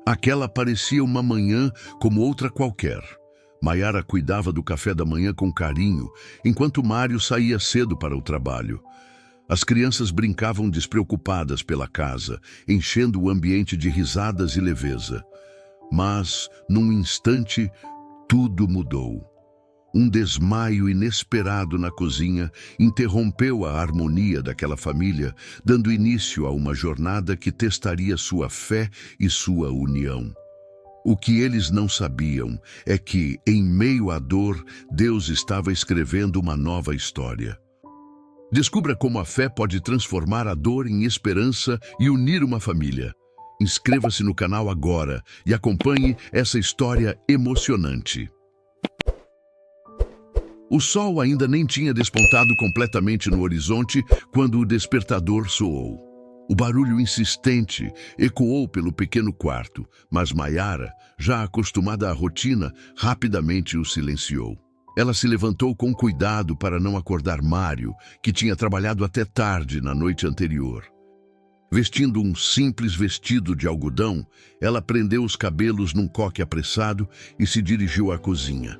Aquela parecia uma manhã como outra qualquer. Maiara cuidava do café da manhã com carinho, enquanto Mário saía cedo para o trabalho. As crianças brincavam despreocupadas pela casa, enchendo o ambiente de risadas e leveza. Mas, num instante, tudo mudou. Um desmaio inesperado na cozinha interrompeu a harmonia daquela família, dando início a uma jornada que testaria sua fé e sua união. O que eles não sabiam é que, em meio à dor, Deus estava escrevendo uma nova história. Descubra como a fé pode transformar a dor em esperança e unir uma família. Inscreva-se no canal agora e acompanhe essa história emocionante. O sol ainda nem tinha despontado completamente no horizonte quando o despertador soou. O barulho insistente ecoou pelo pequeno quarto, mas Maiara, já acostumada à rotina, rapidamente o silenciou. Ela se levantou com cuidado para não acordar Mário, que tinha trabalhado até tarde na noite anterior. Vestindo um simples vestido de algodão, ela prendeu os cabelos num coque apressado e se dirigiu à cozinha.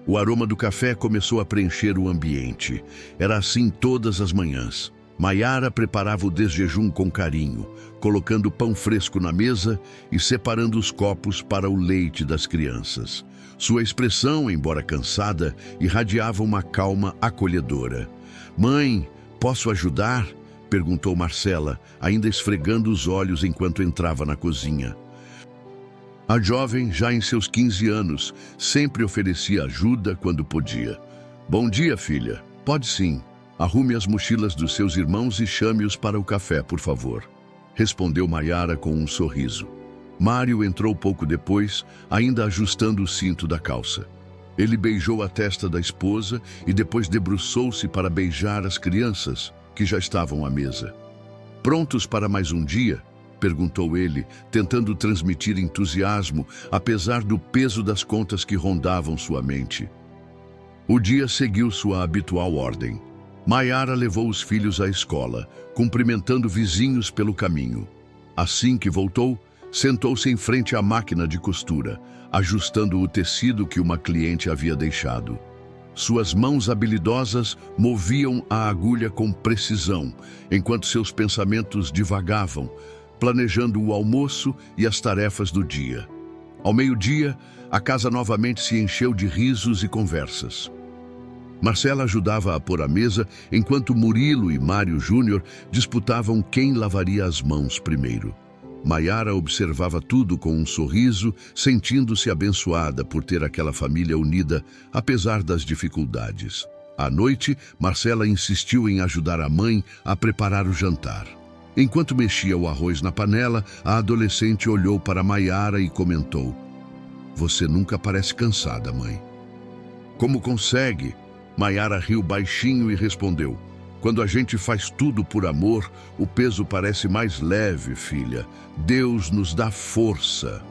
O aroma do café começou a preencher o ambiente. Era assim todas as manhãs. Maiara preparava o desjejum com carinho, colocando pão fresco na mesa e separando os copos para o leite das crianças. Sua expressão, embora cansada, irradiava uma calma acolhedora. "Mãe, posso ajudar?" perguntou Marcela, ainda esfregando os olhos enquanto entrava na cozinha. A jovem, já em seus 15 anos, sempre oferecia ajuda quando podia. "Bom dia, filha. Pode sim. Arrume as mochilas dos seus irmãos e chame-os para o café, por favor", respondeu Maiara com um sorriso. Mário entrou pouco depois, ainda ajustando o cinto da calça. Ele beijou a testa da esposa e depois debruçou-se para beijar as crianças, que já estavam à mesa. "Prontos para mais um dia?" perguntou ele, tentando transmitir entusiasmo, apesar do peso das contas que rondavam sua mente. O dia seguiu sua habitual ordem. Maiara levou os filhos à escola, cumprimentando vizinhos pelo caminho. Assim que voltou, sentou-se em frente à máquina de costura, ajustando o tecido que uma cliente havia deixado. Suas mãos habilidosas moviam a agulha com precisão, enquanto seus pensamentos divagavam, planejando o almoço e as tarefas do dia. Ao meio-dia, a casa novamente se encheu de risos e conversas. Marcela ajudava a pôr a mesa, enquanto Murilo e Mário Júnior disputavam quem lavaria as mãos primeiro. Maiara observava tudo com um sorriso, sentindo-se abençoada por ter aquela família unida, apesar das dificuldades. À noite, Marcela insistiu em ajudar a mãe a preparar o jantar. Enquanto mexia o arroz na panela, a adolescente olhou para Maiara e comentou: "Você nunca parece cansada, mãe." "Como consegue?" Maiara riu baixinho e respondeu: "Quando a gente faz tudo por amor, o peso parece mais leve, filha. Deus nos dá força."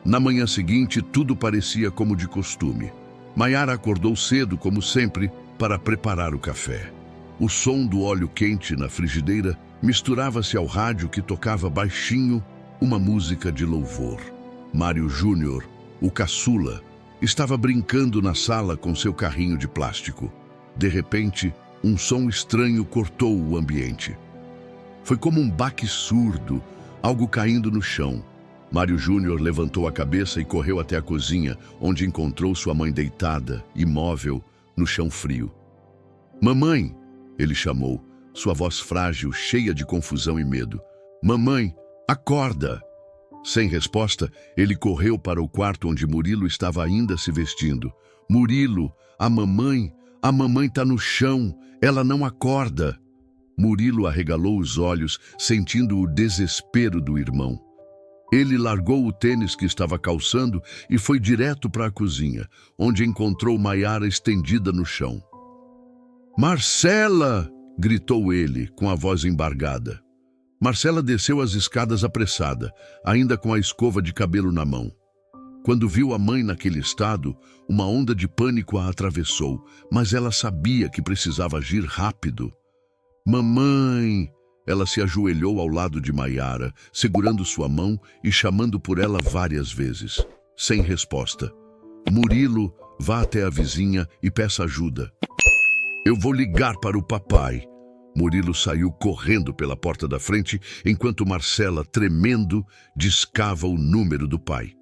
Na manhã seguinte, tudo parecia como de costume. Maiara acordou cedo, como sempre, para preparar o café. O som do óleo quente na frigideira misturava-se ao rádio que tocava baixinho uma música de louvor. Mário Júnior, o caçula, estava brincando na sala com seu carrinho de plástico. De repente, um som estranho cortou o ambiente. Foi como um baque surdo, algo caindo no chão. Mário Júnior levantou a cabeça e correu até a cozinha, onde encontrou sua mãe deitada, imóvel, no chão frio. "Mamãe!" ele chamou, sua voz frágil, cheia de confusão e medo. "Mamãe, acorda!" Sem resposta, ele correu para o quarto onde Murilo estava ainda se vestindo. "Murilo, a mamãe está no chão, ela não acorda." Murilo arregalou os olhos, sentindo o desespero do irmão. Ele largou o tênis que estava calçando e foi direto para a cozinha, onde encontrou Maiara estendida no chão. "Marcela!" gritou ele, com a voz embargada. Marcela desceu as escadas apressada, ainda com a escova de cabelo na mão. Quando viu a mãe naquele estado, uma onda de pânico a atravessou, mas ela sabia que precisava agir rápido. "Mamãe!" Ela se ajoelhou ao lado de Maiara, segurando sua mão e chamando por ela várias vezes. Sem resposta. Murilo, vá até a vizinha e peça ajuda. Eu vou ligar para o papai. Murilo saiu correndo pela porta da frente, enquanto Marcela, tremendo, discava o número do pai.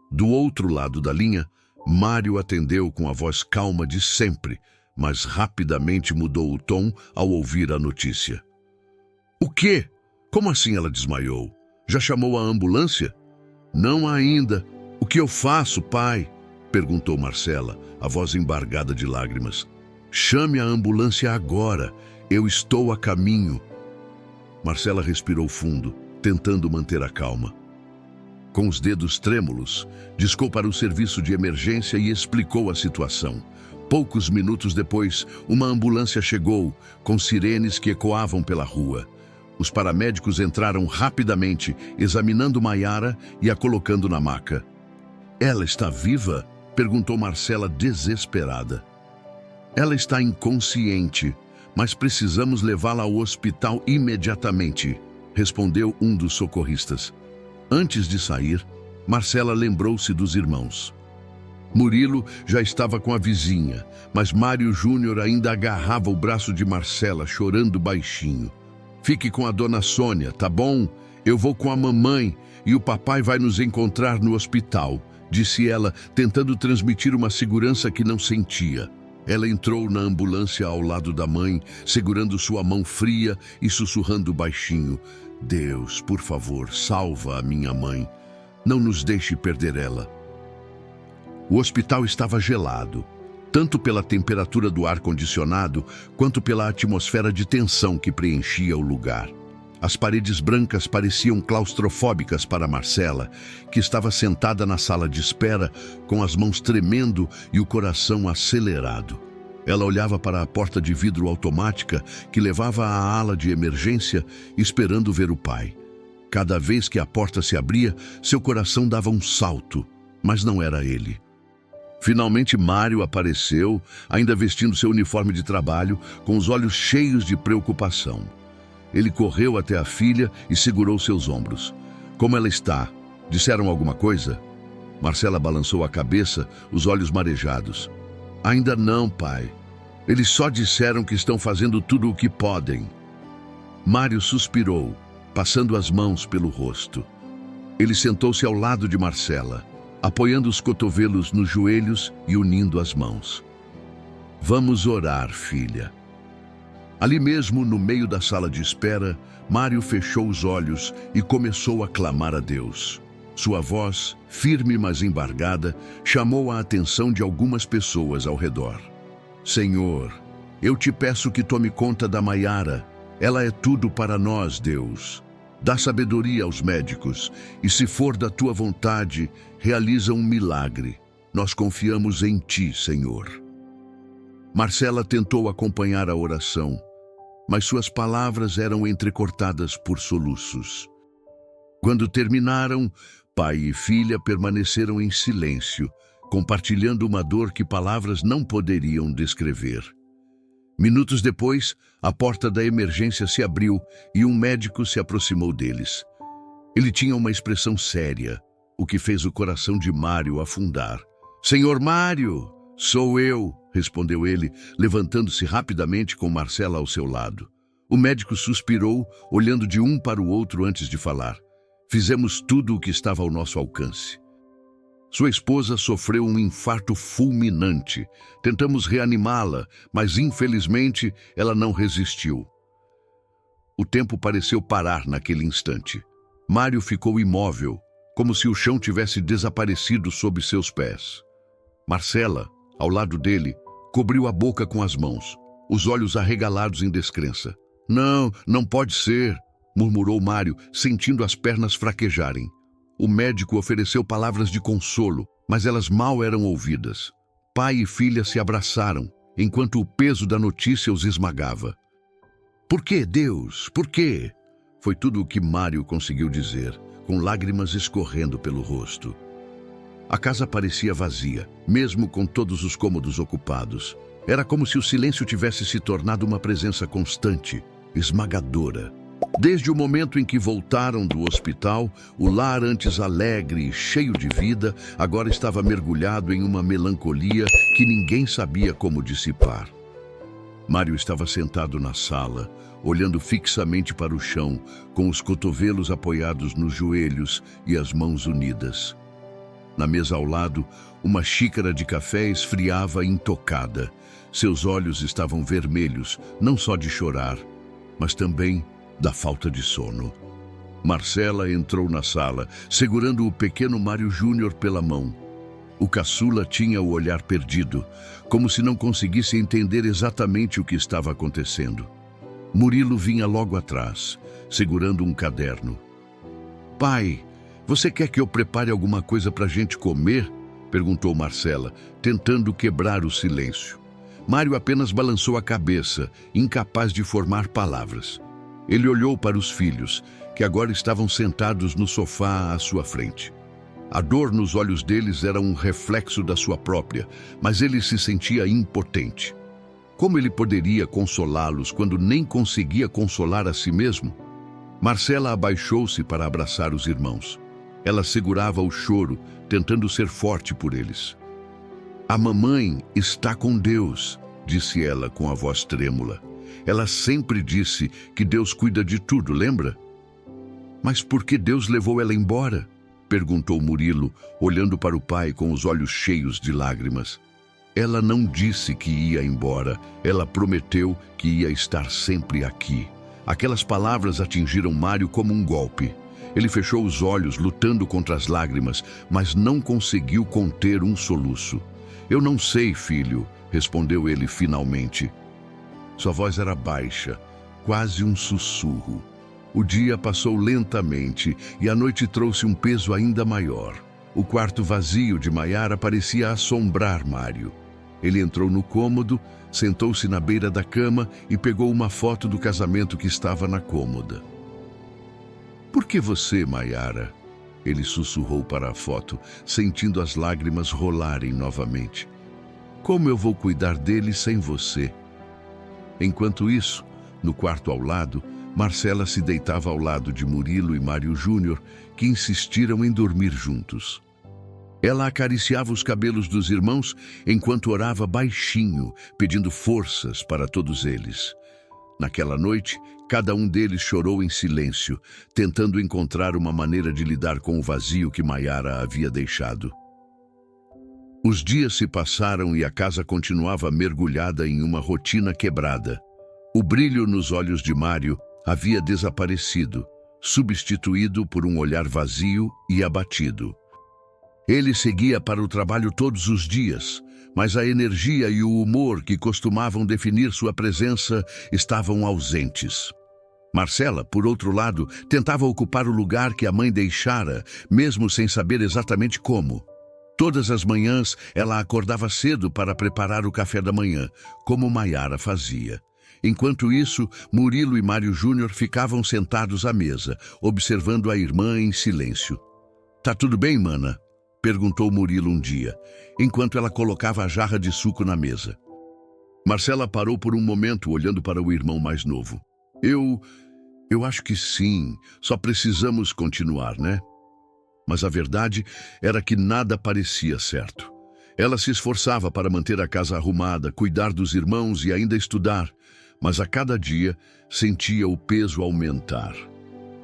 Do outro lado da linha, Mário atendeu com a voz calma de sempre, mas rapidamente mudou o tom ao ouvir a notícia. O quê? Como assim ela desmaiou? Já chamou a ambulância? Não ainda. O que eu faço, pai? Perguntou Marcela, a voz embargada de lágrimas. Chame a ambulância agora. Eu estou a caminho. Marcela respirou fundo, tentando manter a calma. Com os dedos trêmulos, discou para o serviço de emergência e explicou a situação. Poucos minutos depois, uma ambulância chegou, com sirenes que ecoavam pela rua. Os paramédicos entraram rapidamente, examinando Maiara e a colocando na maca. Ela está viva? Perguntou Marcela, desesperada. Ela está inconsciente, mas precisamos levá-la ao hospital imediatamente, respondeu um dos socorristas. Antes de sair, Marcela lembrou-se dos irmãos. Murilo já estava com a vizinha, mas Mário Júnior ainda agarrava o braço de Marcela, chorando baixinho. Fique com a dona Sônia, tá bom? Eu vou com a mamãe e o papai vai nos encontrar no hospital, disse ela, tentando transmitir uma segurança que não sentia. Ela entrou na ambulância ao lado da mãe, segurando sua mão fria e sussurrando baixinho. Deus, por favor, salva a minha mãe. Não nos deixe perder ela. O hospital estava gelado, tanto pela temperatura do ar-condicionado, quanto pela atmosfera de tensão que preenchia o lugar. As paredes brancas pareciam claustrofóbicas para Marcela, que estava sentada na sala de espera, com as mãos tremendo e o coração acelerado. Ela olhava para a porta de vidro automática que levava à ala de emergência, esperando ver o pai. Cada vez que a porta se abria, seu coração dava um salto, mas não era ele. Finalmente Mário apareceu, ainda vestindo seu uniforme de trabalho, com os olhos cheios de preocupação. Ele correu até a filha e segurou seus ombros. Como ela está? Disseram alguma coisa? Marcela balançou a cabeça, os olhos marejados. Ainda não, pai. Eles só disseram que estão fazendo tudo o que podem. Mário suspirou, passando as mãos pelo rosto. Ele sentou-se ao lado de Marcela, apoiando os cotovelos nos joelhos e unindo as mãos. Vamos orar, filha. Ali mesmo, no meio da sala de espera, Mário fechou os olhos e começou a clamar a Deus. Sua voz, firme mas embargada, chamou a atenção de algumas pessoas ao redor. Senhor, eu te peço que tome conta da Maiara. Ela é tudo para nós, Deus. Dá sabedoria aos médicos e, se for da tua vontade, realiza um milagre. Nós confiamos em ti, Senhor. Marcela tentou acompanhar a oração, mas suas palavras eram entrecortadas por soluços. Quando terminaram, pai e filha permaneceram em silêncio, compartilhando uma dor que palavras não poderiam descrever. Minutos depois, a porta da emergência se abriu e um médico se aproximou deles. Ele tinha uma expressão séria, o que fez o coração de Mário afundar. Senhor Mário, sou eu, respondeu ele, levantando-se rapidamente com Marcela ao seu lado. O médico suspirou, olhando de um para o outro antes de falar. Fizemos tudo o que estava ao nosso alcance. Sua esposa sofreu um infarto fulminante. Tentamos reanimá-la, mas infelizmente ela não resistiu. O tempo pareceu parar naquele instante. Mário ficou imóvel, como se o chão tivesse desaparecido sob seus pés. Marcela, ao lado dele, cobriu a boca com as mãos, os olhos arregalados em descrença. Não, não pode ser, murmurou Mário, sentindo as pernas fraquejarem. O médico ofereceu palavras de consolo, mas elas mal eram ouvidas. Pai e filha se abraçaram, enquanto o peso da notícia os esmagava. Por que, Deus? Por quê? Foi tudo o que Mário conseguiu dizer, com lágrimas escorrendo pelo rosto. A casa parecia vazia, mesmo com todos os cômodos ocupados. Era como se o silêncio tivesse se tornado uma presença constante, esmagadora. Desde o momento em que voltaram do hospital, o lar antes alegre e cheio de vida, agora estava mergulhado em uma melancolia que ninguém sabia como dissipar. Mário estava sentado na sala, olhando fixamente para o chão, com os cotovelos apoiados nos joelhos e as mãos unidas. Na mesa ao lado, uma xícara de café esfriava intocada. Seus olhos estavam vermelhos, não só de chorar, mas também da falta de sono. Marcela entrou na sala, segurando o pequeno Mário Júnior pela mão. O caçula tinha o olhar perdido, como se não conseguisse entender exatamente o que estava acontecendo. Murilo vinha logo atrás, segurando um caderno. "Pai, você quer que eu prepare alguma coisa para a gente comer?" perguntou Marcela, tentando quebrar o silêncio. Mário apenas balançou a cabeça, incapaz de formar palavras. Ele olhou para os filhos, que agora estavam sentados no sofá à sua frente. A dor nos olhos deles era um reflexo da sua própria, mas ele se sentia impotente. Como ele poderia consolá-los quando nem conseguia consolar a si mesmo? Marcela abaixou-se para abraçar os irmãos. Ela segurava o choro, tentando ser forte por eles. "A mamãe está com Deus", disse ela com a voz trêmula. "Ela sempre disse que Deus cuida de tudo, lembra?" "Mas por que Deus levou ela embora?" perguntou Murilo, olhando para o pai com os olhos cheios de lágrimas. "Ela não disse que ia embora, ela prometeu que ia estar sempre aqui." Aquelas palavras atingiram Mário como um golpe. Ele fechou os olhos, lutando contra as lágrimas, mas não conseguiu conter um soluço. "Eu não sei, filho", respondeu ele finalmente. Sua voz era baixa, quase um sussurro. O dia passou lentamente e a noite trouxe um peso ainda maior. O quarto vazio de Maiara parecia assombrar Mário. Ele entrou no cômodo, sentou-se na beira da cama e pegou uma foto do casamento que estava na cômoda. "Por que você, Maiara?" Ele sussurrou para a foto, sentindo as lágrimas rolarem novamente. "Como eu vou cuidar dele sem você?" Enquanto isso, no quarto ao lado, Marcela se deitava ao lado de Murilo e Mário Júnior, que insistiram em dormir juntos. Ela acariciava os cabelos dos irmãos enquanto orava baixinho, pedindo forças para todos eles. Naquela noite, cada um deles chorou em silêncio, tentando encontrar uma maneira de lidar com o vazio que Maiara havia deixado. Os dias se passaram e a casa continuava mergulhada em uma rotina quebrada. O brilho nos olhos de Mário havia desaparecido, substituído por um olhar vazio e abatido. Ele seguia para o trabalho todos os dias, mas a energia e o humor que costumavam definir sua presença estavam ausentes. Marcela, por outro lado, tentava ocupar o lugar que a mãe deixara, mesmo sem saber exatamente como. Todas as manhãs, ela acordava cedo para preparar o café da manhã, como Maiara fazia. Enquanto isso, Murilo e Mário Júnior ficavam sentados à mesa, observando a irmã em silêncio. "Tá tudo bem, mana?" perguntou Murilo um dia, enquanto ela colocava a jarra de suco na mesa. Marcela parou por um momento, olhando para o irmão mais novo. Eu acho que sim, só precisamos continuar, né?" Mas a verdade era que nada parecia certo. Ela se esforçava para manter a casa arrumada, cuidar dos irmãos e ainda estudar, mas a cada dia sentia o peso aumentar.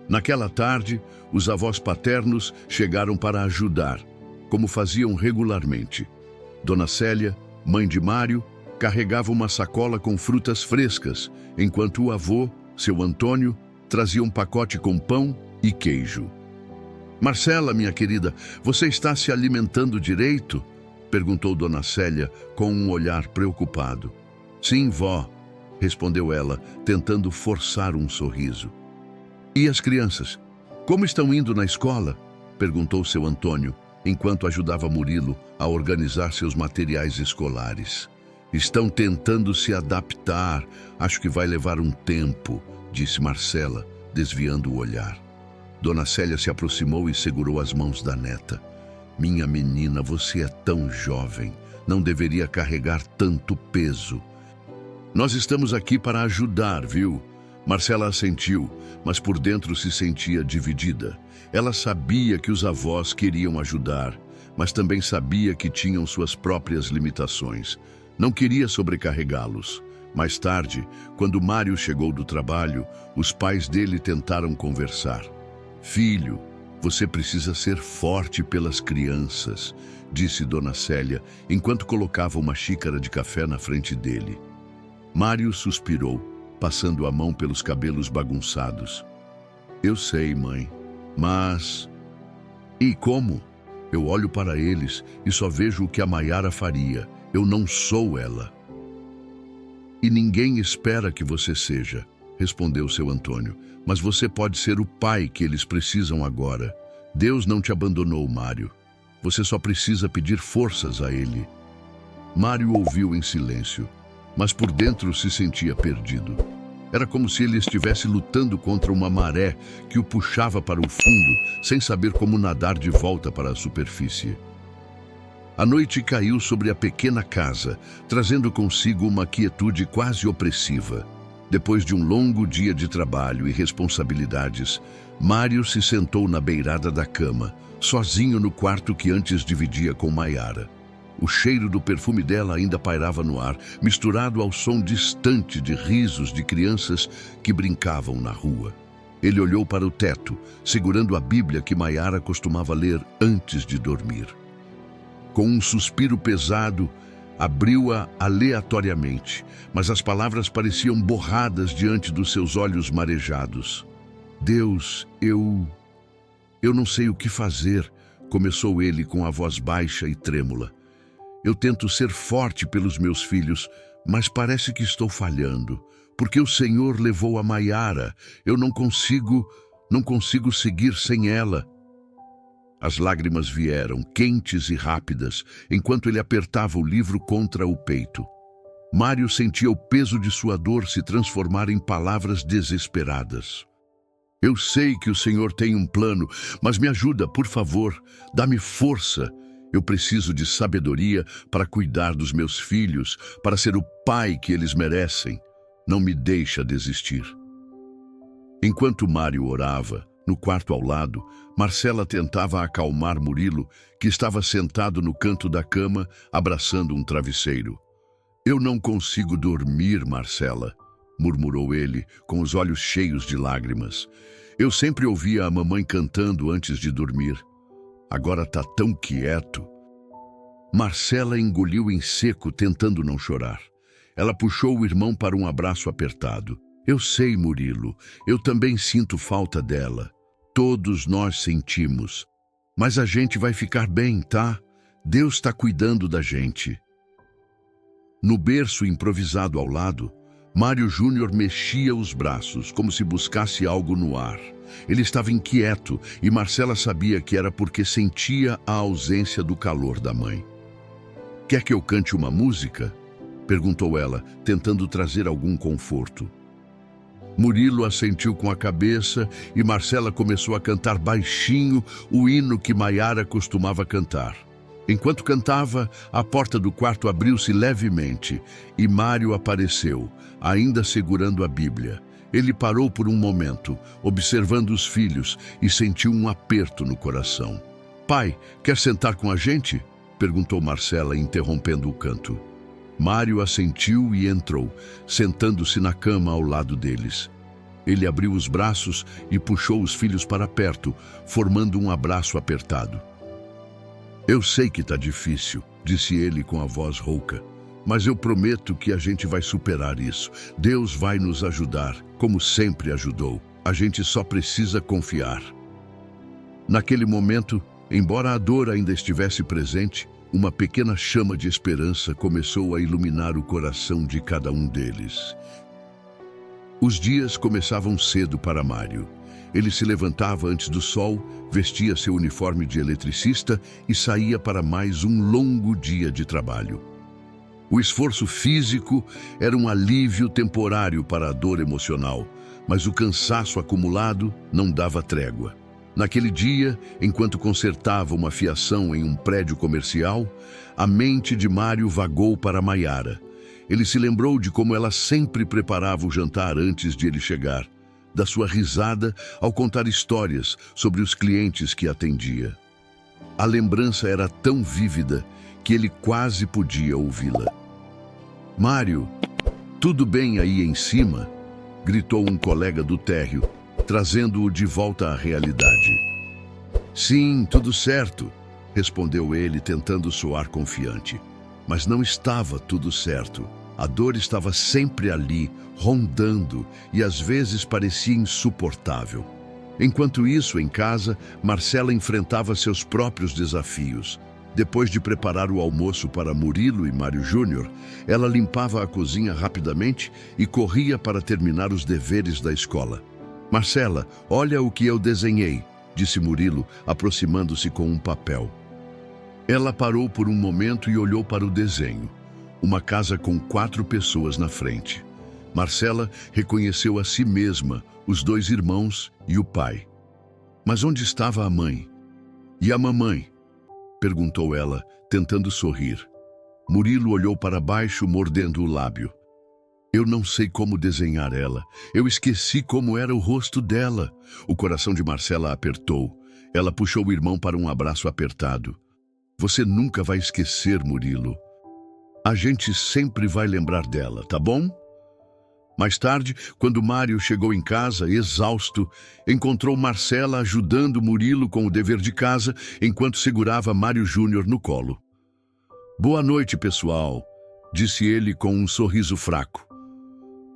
Naquela tarde, os avós paternos chegaram para ajudar, como faziam regularmente. Dona Célia, mãe de Mário, carregava uma sacola com frutas frescas, enquanto o avô, seu Antônio, trazia um pacote com pão e queijo. "Marcela, minha querida, você está se alimentando direito?" perguntou Dona Célia com um olhar preocupado. "Sim, vó", respondeu ela, tentando forçar um sorriso. "E as crianças? Como estão indo na escola?" perguntou seu Antônio, enquanto ajudava Murilo a organizar seus materiais escolares. "Estão tentando se adaptar. Acho que vai levar um tempo", disse Marcela, desviando o olhar. Dona Célia se aproximou e segurou as mãos da neta. "Minha menina, você é tão jovem. Não deveria carregar tanto peso." "Nós estamos aqui para ajudar, viu? Marcela assentiu, mas por dentro se sentia dividida. Ela sabia que os avós queriam ajudar, mas também sabia que tinham suas próprias limitações. Não queria sobrecarregá-los. Mais tarde, quando Mário chegou do trabalho, os pais dele tentaram conversar. "Filho, você precisa ser forte pelas crianças", disse Dona Célia, enquanto colocava uma xícara de café na frente dele. Mário suspirou, passando a mão pelos cabelos bagunçados. "Eu sei, mãe, mas... E como? Eu olho para eles e só vejo o que a Maiara faria. Eu não sou ela." "E ninguém espera que você seja", respondeu seu Antônio. "Mas você pode ser o pai que eles precisam agora. Deus não te abandonou, Mário. Você só precisa pedir forças a Ele." Mário ouviu em silêncio, mas por dentro se sentia perdido. Era como se ele estivesse lutando contra uma maré que o puxava para o fundo, sem saber como nadar de volta para a superfície. A noite caiu sobre a pequena casa, trazendo consigo uma quietude quase opressiva. Depois de um longo dia de trabalho e responsabilidades, Mário se sentou na beirada da cama, sozinho no quarto que antes dividia com Maiara. O cheiro do perfume dela ainda pairava no ar, misturado ao som distante de risos de crianças que brincavam na rua. Ele olhou para o teto, segurando a Bíblia que Maiara costumava ler antes de dormir. Com um suspiro pesado, abriu-a aleatoriamente, mas as palavras pareciam borradas diante dos seus olhos marejados. "Deus, eu não sei o que fazer", começou ele com a voz baixa e trêmula. "Eu tento ser forte pelos meus filhos, mas parece que estou falhando, porque o Senhor levou a Maiara. Eu não consigo seguir sem ela." As lágrimas vieram, quentes e rápidas, enquanto ele apertava o livro contra o peito. Mário sentia o peso de sua dor se transformar em palavras desesperadas. "Eu sei que o Senhor tem um plano, mas me ajuda, por favor. Dá-me força. Eu preciso de sabedoria para cuidar dos meus filhos, para ser o pai que eles merecem. Não me deixa desistir." Enquanto Mário orava, no quarto ao lado, Marcela tentava acalmar Murilo, que estava sentado no canto da cama, abraçando um travesseiro. "Eu não consigo dormir, Marcela", murmurou ele, com os olhos cheios de lágrimas. "Eu sempre ouvia a mamãe cantando antes de dormir. Agora tá tão quieto." Marcela engoliu em seco, tentando não chorar. Ela puxou o irmão para um abraço apertado. "Eu sei, Murilo, eu também sinto falta dela. Todos nós sentimos. Mas a gente vai ficar bem, tá? Deus está cuidando da gente." No berço improvisado ao lado, Mário Júnior mexia os braços, como se buscasse algo no ar. Ele estava inquieto e Marcela sabia que era porque sentia a ausência do calor da mãe. "Quer que eu cante uma música?", perguntou ela, tentando trazer algum conforto. Murilo assentiu com a cabeça e Marcela começou a cantar baixinho o hino que Maiara costumava cantar. Enquanto cantava, a porta do quarto abriu-se levemente e Mário apareceu, ainda segurando a Bíblia. Ele parou por um momento, observando os filhos, e sentiu um aperto no coração. "Pai, quer sentar com a gente?", perguntou Marcela, interrompendo o canto. Mário assentiu e entrou, sentando-se na cama ao lado deles. Ele abriu os braços e puxou os filhos para perto, formando um abraço apertado. "Eu sei que tá difícil", disse ele com a voz rouca, "mas eu prometo que a gente vai superar isso. Deus vai nos ajudar, como sempre ajudou. A gente só precisa confiar." Naquele momento, embora a dor ainda estivesse presente, uma pequena chama de esperança começou a iluminar o coração de cada um deles. Os dias começavam cedo para Mário. Ele se levantava antes do sol, vestia seu uniforme de eletricista e saía para mais um longo dia de trabalho. O esforço físico era um alívio temporário para a dor emocional, mas o cansaço acumulado não dava trégua. Naquele dia, enquanto consertava uma fiação em um prédio comercial, a mente de Mário vagou para Maiara. Ele se lembrou de como ela sempre preparava o jantar antes de ele chegar, da sua risada ao contar histórias sobre os clientes que atendia. A lembrança era tão vívida que ele quase podia ouvi-la. "Mário, tudo bem aí em cima?" gritou um colega do térreo, trazendo-o de volta à realidade. "Sim, tudo certo", respondeu ele, tentando soar confiante. Mas não estava tudo certo. A dor estava sempre ali, rondando, e às vezes parecia insuportável. Enquanto isso, em casa, Marcela enfrentava seus próprios desafios. Depois de preparar o almoço para Murilo e Mário Júnior, ela limpava a cozinha rapidamente e corria para terminar os deveres da escola. "Marcela, olha o que eu desenhei", disse Murilo, aproximando-se com um papel. Ela parou por um momento e olhou para o desenho. Uma casa com 4 pessoas na frente. Marcela reconheceu a si mesma, os 2 irmãos e o pai. Mas onde estava a mãe? "E a mamãe?", perguntou ela, tentando sorrir. Murilo olhou para baixo, mordendo o lábio. "Eu não sei como desenhar ela. Eu esqueci como era o rosto dela." O coração de Marcela apertou. Ela puxou o irmão para um abraço apertado. "Você nunca vai esquecer, Murilo. A gente sempre vai lembrar dela, tá bom?" Mais tarde, quando Mário chegou em casa, exausto, encontrou Marcela ajudando Murilo com o dever de casa enquanto segurava Mário Júnior no colo. "Boa noite, pessoal", disse ele com um sorriso fraco.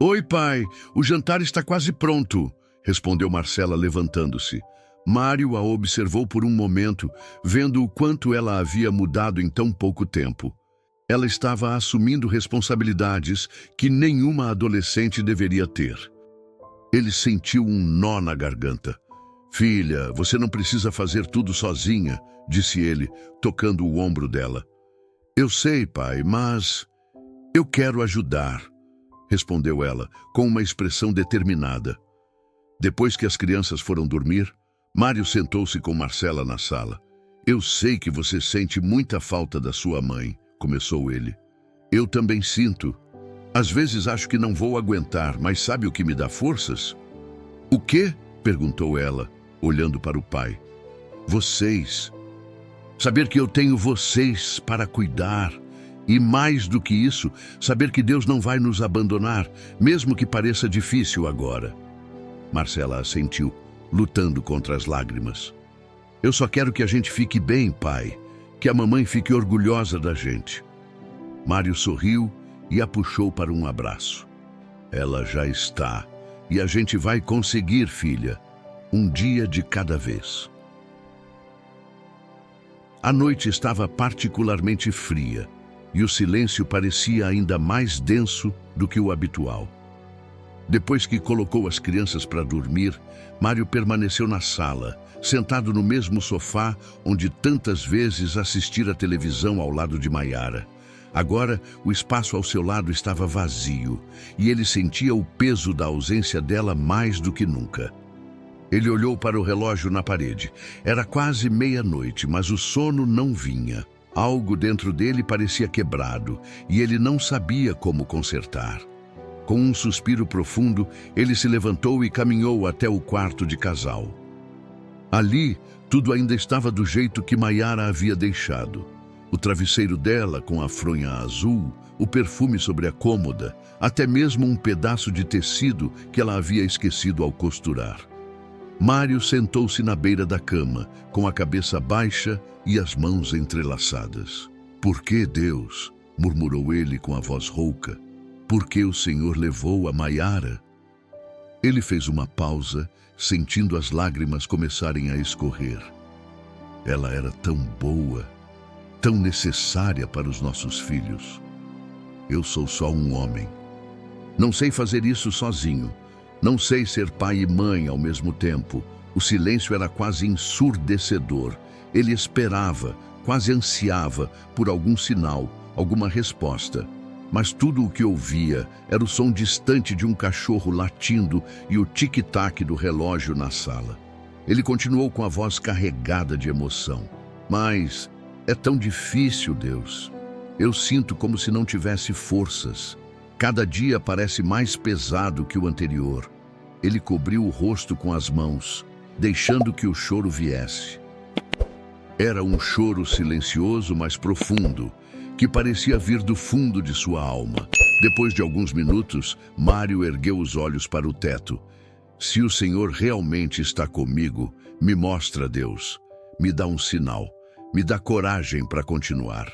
"Oi, pai, o jantar está quase pronto", respondeu Marcela, levantando-se. Mário a observou por um momento, vendo o quanto ela havia mudado em tão pouco tempo. Ela estava assumindo responsabilidades que nenhuma adolescente deveria ter. Ele sentiu um nó na garganta. "Filha, você não precisa fazer tudo sozinha", disse ele, tocando o ombro dela. "Eu sei, pai, mas eu quero ajudar", respondeu ela, com uma expressão determinada. Depois que as crianças foram dormir, Mário sentou-se com Marcela na sala. "Eu sei que você sente muita falta da sua mãe", começou ele. "Eu também sinto. Às vezes acho que não vou aguentar, mas sabe o que me dá forças?" "O quê?", perguntou ela, olhando para o pai. "Vocês. Saber que eu tenho vocês para cuidar. E mais do que isso, saber que Deus não vai nos abandonar, mesmo que pareça difícil agora." Marcela assentiu, lutando contra as lágrimas. "Eu só quero que a gente fique bem, pai. Que a mamãe fique orgulhosa da gente." Mário sorriu e a puxou para um abraço. "Ela já está. E a gente vai conseguir, filha. Um dia de cada vez." A noite estava particularmente fria e o silêncio parecia ainda mais denso do que o habitual. Depois que colocou as crianças para dormir, Mário permaneceu na sala, sentado no mesmo sofá onde tantas vezes assistira televisão ao lado de Maiara. Agora, o espaço ao seu lado estava vazio e ele sentia o peso da ausência dela mais do que nunca. Ele olhou para o relógio na parede. Era quase meia-noite, mas o sono não vinha. Algo dentro dele parecia quebrado e ele não sabia como consertar. Com um suspiro profundo, ele se levantou e caminhou até o quarto de casal. Ali, tudo ainda estava do jeito que Maiara havia deixado. O travesseiro dela com a fronha azul, o perfume sobre a cômoda, até mesmo um pedaço de tecido que ela havia esquecido ao costurar. Mário sentou-se na beira da cama, com a cabeça baixa e as mãos entrelaçadas. "Por que, Deus?", murmurou ele com a voz rouca. "Por que o Senhor levou a Maiara?" Ele fez uma pausa, sentindo as lágrimas começarem a escorrer. Ela era tão boa, tão necessária para os nossos filhos. Eu sou só um homem. Não sei fazer isso sozinho. Não sei ser pai e mãe ao mesmo tempo. O silêncio era quase ensurdecedor. Ele esperava, quase ansiava por algum sinal, alguma resposta. Mas tudo o que ouvia era o som distante de um cachorro latindo e o tic-tac do relógio na sala. Ele continuou com a voz carregada de emoção. "Mas é tão difícil, Deus. Eu sinto como se não tivesse forças. Cada dia parece mais pesado que o anterior. Ele cobriu o rosto com as mãos, deixando que o choro viesse. Era um choro silencioso, mas profundo, que parecia vir do fundo de sua alma. Depois de alguns minutos, Mário ergueu os olhos para o teto. Se o Senhor realmente está comigo, me mostra, Deus. Me dá um sinal. Me dá coragem para continuar.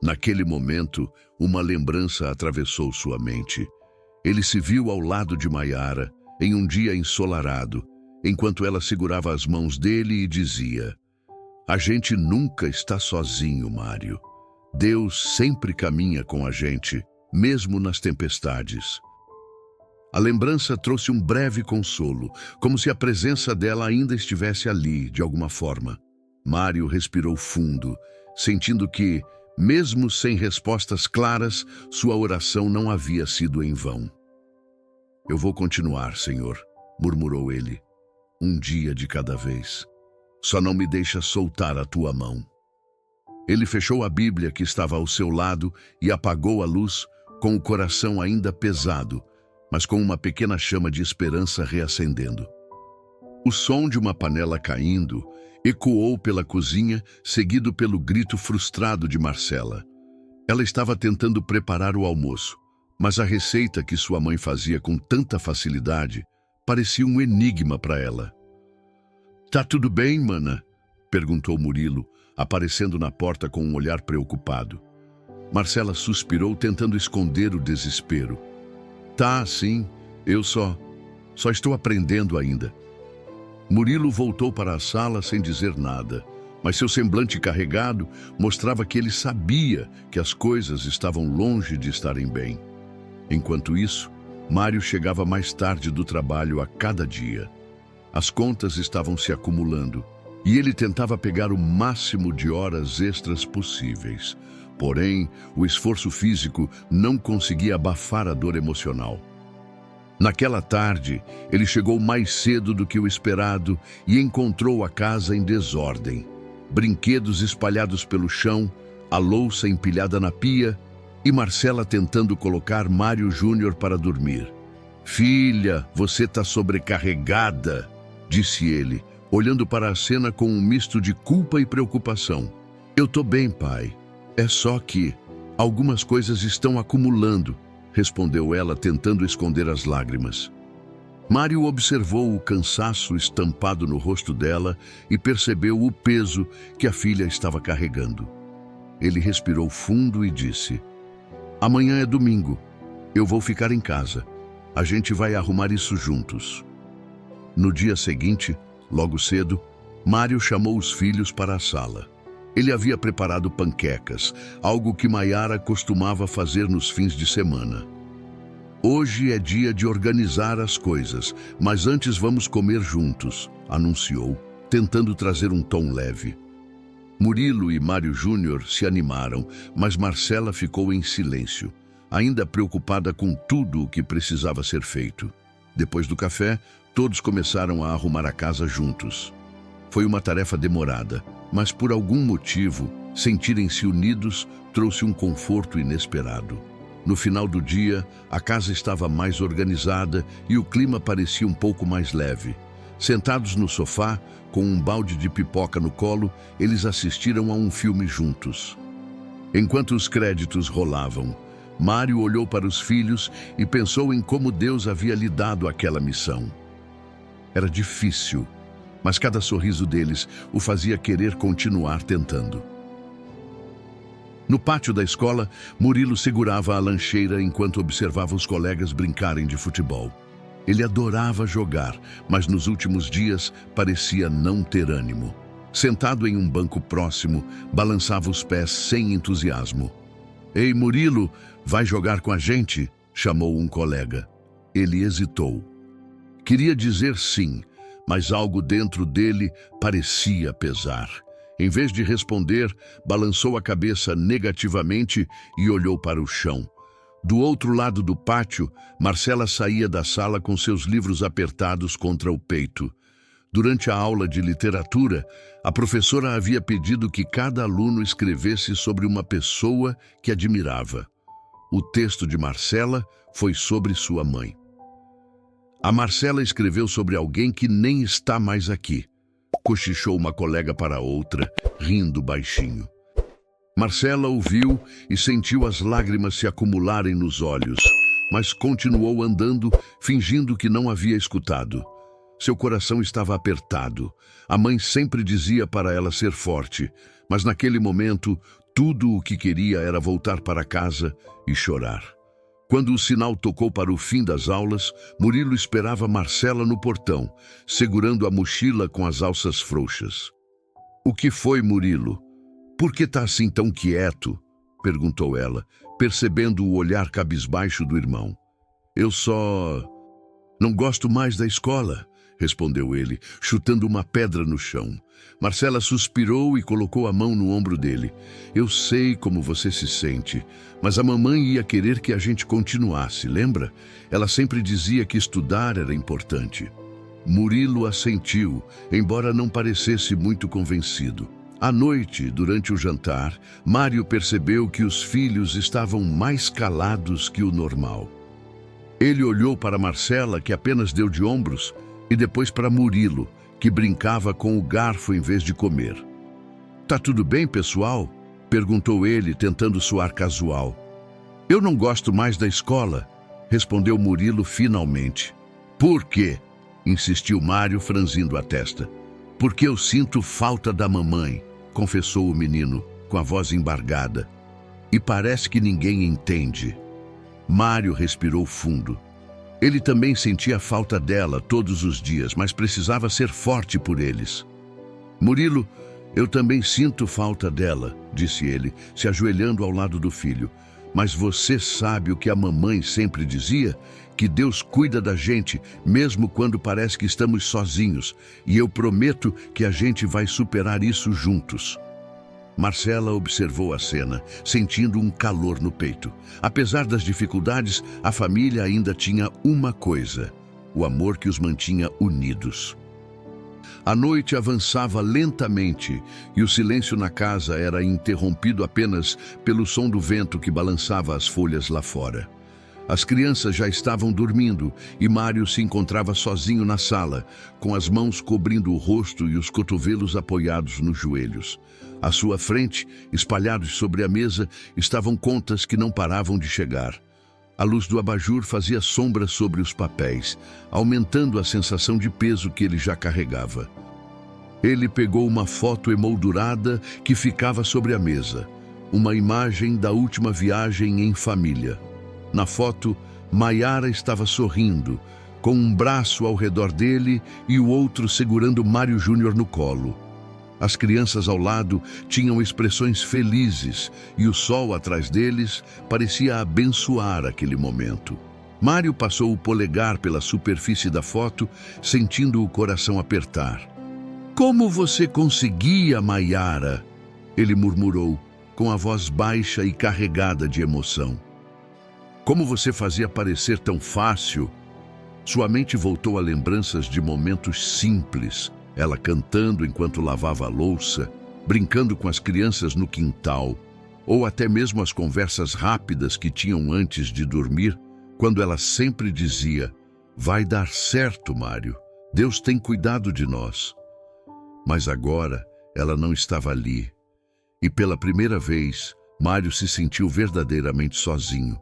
Naquele momento, uma lembrança atravessou sua mente. Ele se viu ao lado de Maiara, em um dia ensolarado, enquanto ela segurava as mãos dele e dizia: "A gente nunca está sozinho, Mário. Deus sempre caminha com a gente, mesmo nas tempestades." A lembrança trouxe um breve consolo, como se a presença dela ainda estivesse ali, de alguma forma. Mário respirou fundo, sentindo que, mesmo sem respostas claras, sua oração não havia sido em vão. "Eu vou continuar, Senhor", murmurou ele. "Um dia de cada vez. Só não me deixa soltar a tua mão." Ele fechou a Bíblia que estava ao seu lado e apagou a luz, com o coração ainda pesado, mas com uma pequena chama de esperança reacendendo. O som de uma panela caindo ecoou pela cozinha, seguido pelo grito frustrado de Marcela. Ela estava tentando preparar o almoço, mas a receita que sua mãe fazia com tanta facilidade parecia um enigma para ela. "Tá tudo bem, mana?" perguntou Murilo, aparecendo na porta com um olhar preocupado. Marcela suspirou, tentando esconder o desespero. "Tá, sim, eu só estou aprendendo ainda." Murilo voltou para a sala sem dizer nada, mas seu semblante carregado mostrava que ele sabia que as coisas estavam longe de estarem bem. Enquanto isso, Mário chegava mais tarde do trabalho a cada dia. As contas estavam se acumulando e ele tentava pegar o máximo de horas extras possíveis. Porém, o esforço físico não conseguia abafar a dor emocional. Naquela tarde, ele chegou mais cedo do que o esperado e encontrou a casa em desordem. Brinquedos espalhados pelo chão, a louça empilhada na pia e Marcela tentando colocar Mário Júnior para dormir. "Filha, você está sobrecarregada", disse ele, olhando para a cena com um misto de culpa e preocupação. "Eu tô bem, pai. É só que algumas coisas estão acumulando", respondeu ela, tentando esconder as lágrimas. Mário observou o cansaço estampado no rosto dela e percebeu o peso que a filha estava carregando. Ele respirou fundo e disse: "Amanhã é domingo. Eu vou ficar em casa. A gente vai arrumar isso juntos." No dia seguinte, logo cedo, Mário chamou os filhos para a sala. Ele havia preparado panquecas, algo que Maiara costumava fazer nos fins de semana. "Hoje é dia de organizar as coisas, mas antes vamos comer juntos", anunciou, tentando trazer um tom leve. Murilo e Mário Júnior se animaram, mas Marcela ficou em silêncio, ainda preocupada com tudo o que precisava ser feito. Depois do café, todos começaram a arrumar a casa juntos. Foi uma tarefa demorada, mas por algum motivo, sentirem-se unidos trouxe um conforto inesperado. No final do dia, a casa estava mais organizada e o clima parecia um pouco mais leve. Sentados no sofá, com um balde de pipoca no colo, eles assistiram a um filme juntos. Enquanto os créditos rolavam, Mário olhou para os filhos e pensou em como Deus havia lhe dado aquela missão. Era difícil, mas cada sorriso deles o fazia querer continuar tentando. No pátio da escola, Murilo segurava a lancheira enquanto observava os colegas brincarem de futebol. Ele adorava jogar, mas nos últimos dias parecia não ter ânimo. Sentado em um banco próximo, balançava os pés sem entusiasmo. "Ei, Murilo, vai jogar com a gente?", chamou um colega. Ele hesitou. Queria dizer sim, mas algo dentro dele parecia pesar. Em vez de responder, balançou a cabeça negativamente e olhou para o chão. Do outro lado do pátio, Marcela saía da sala com seus livros apertados contra o peito. Durante a aula de literatura, a professora havia pedido que cada aluno escrevesse sobre uma pessoa que admirava. O texto de Marcela foi sobre sua mãe. A Marcela escreveu sobre alguém que nem está mais aqui. Cochichou uma colega para outra, rindo baixinho. Marcela ouviu e sentiu as lágrimas se acumularem nos olhos, mas continuou andando, fingindo que não havia escutado. Seu coração estava apertado. A mãe sempre dizia para ela ser forte, mas naquele momento, tudo o que queria era voltar para casa e chorar. Quando o sinal tocou para o fim das aulas, Murilo esperava Marcela no portão, segurando a mochila com as alças frouxas. "O que foi, Murilo? Por que está assim tão quieto?" perguntou ela, percebendo o olhar cabisbaixo do irmão. "Eu só não gosto mais da escola", respondeu ele, chutando uma pedra no chão. Marcela suspirou e colocou a mão no ombro dele. "Eu sei como você se sente, mas a mamãe ia querer que a gente continuasse, lembra? Ela sempre dizia que estudar era importante." Murilo assentiu, embora não parecesse muito convencido. À noite, durante o jantar, Mário percebeu que os filhos estavam mais calados que o normal. Ele olhou para Marcela, que apenas deu de ombros, e depois para Murilo, que brincava com o garfo em vez de comer. "Tá tudo bem, pessoal?" perguntou ele, tentando soar casual. "Eu não gosto mais da escola", respondeu Murilo finalmente. "Por quê?" insistiu Mário, franzindo a testa. "Porque eu sinto falta da mamãe", confessou o menino, com a voz embargada. "E parece que ninguém entende." Mário respirou fundo. Ele também sentia falta dela todos os dias, mas precisava ser forte por eles. "Murilo, eu também sinto falta dela", disse ele, se ajoelhando ao lado do filho. "Mas você sabe o que a mamãe sempre dizia? Que Deus cuida da gente, mesmo quando parece que estamos sozinhos. E eu prometo que a gente vai superar isso juntos." Marcela observou a cena, sentindo um calor no peito. Apesar das dificuldades, a família ainda tinha uma coisa: o amor que os mantinha unidos. A noite avançava lentamente e o silêncio na casa era interrompido apenas pelo som do vento que balançava as folhas lá fora. As crianças já estavam dormindo e Mário se encontrava sozinho na sala, com as mãos cobrindo o rosto e os cotovelos apoiados nos joelhos. À sua frente, espalhados sobre a mesa, estavam contas que não paravam de chegar. A luz do abajur fazia sombra sobre os papéis, aumentando a sensação de peso que ele já carregava. Ele pegou uma foto emoldurada que ficava sobre a mesa, uma imagem da última viagem em família. Na foto, Maiara estava sorrindo, com um braço ao redor dele e o outro segurando Mário Júnior no colo. As crianças ao lado tinham expressões felizes e o sol atrás deles parecia abençoar aquele momento. Mário passou o polegar pela superfície da foto, sentindo o coração apertar. "Como você conseguia, Maiara?" ele murmurou, com a voz baixa e carregada de emoção. "Como você fazia parecer tão fácil?" Sua mente voltou a lembranças de momentos simples, ela cantando enquanto lavava a louça, brincando com as crianças no quintal, ou até mesmo as conversas rápidas que tinham antes de dormir, quando ela sempre dizia: "Vai dar certo, Mário. Deus tem cuidado de nós." Mas agora ela não estava ali. E pela primeira vez, Mário se sentiu verdadeiramente sozinho.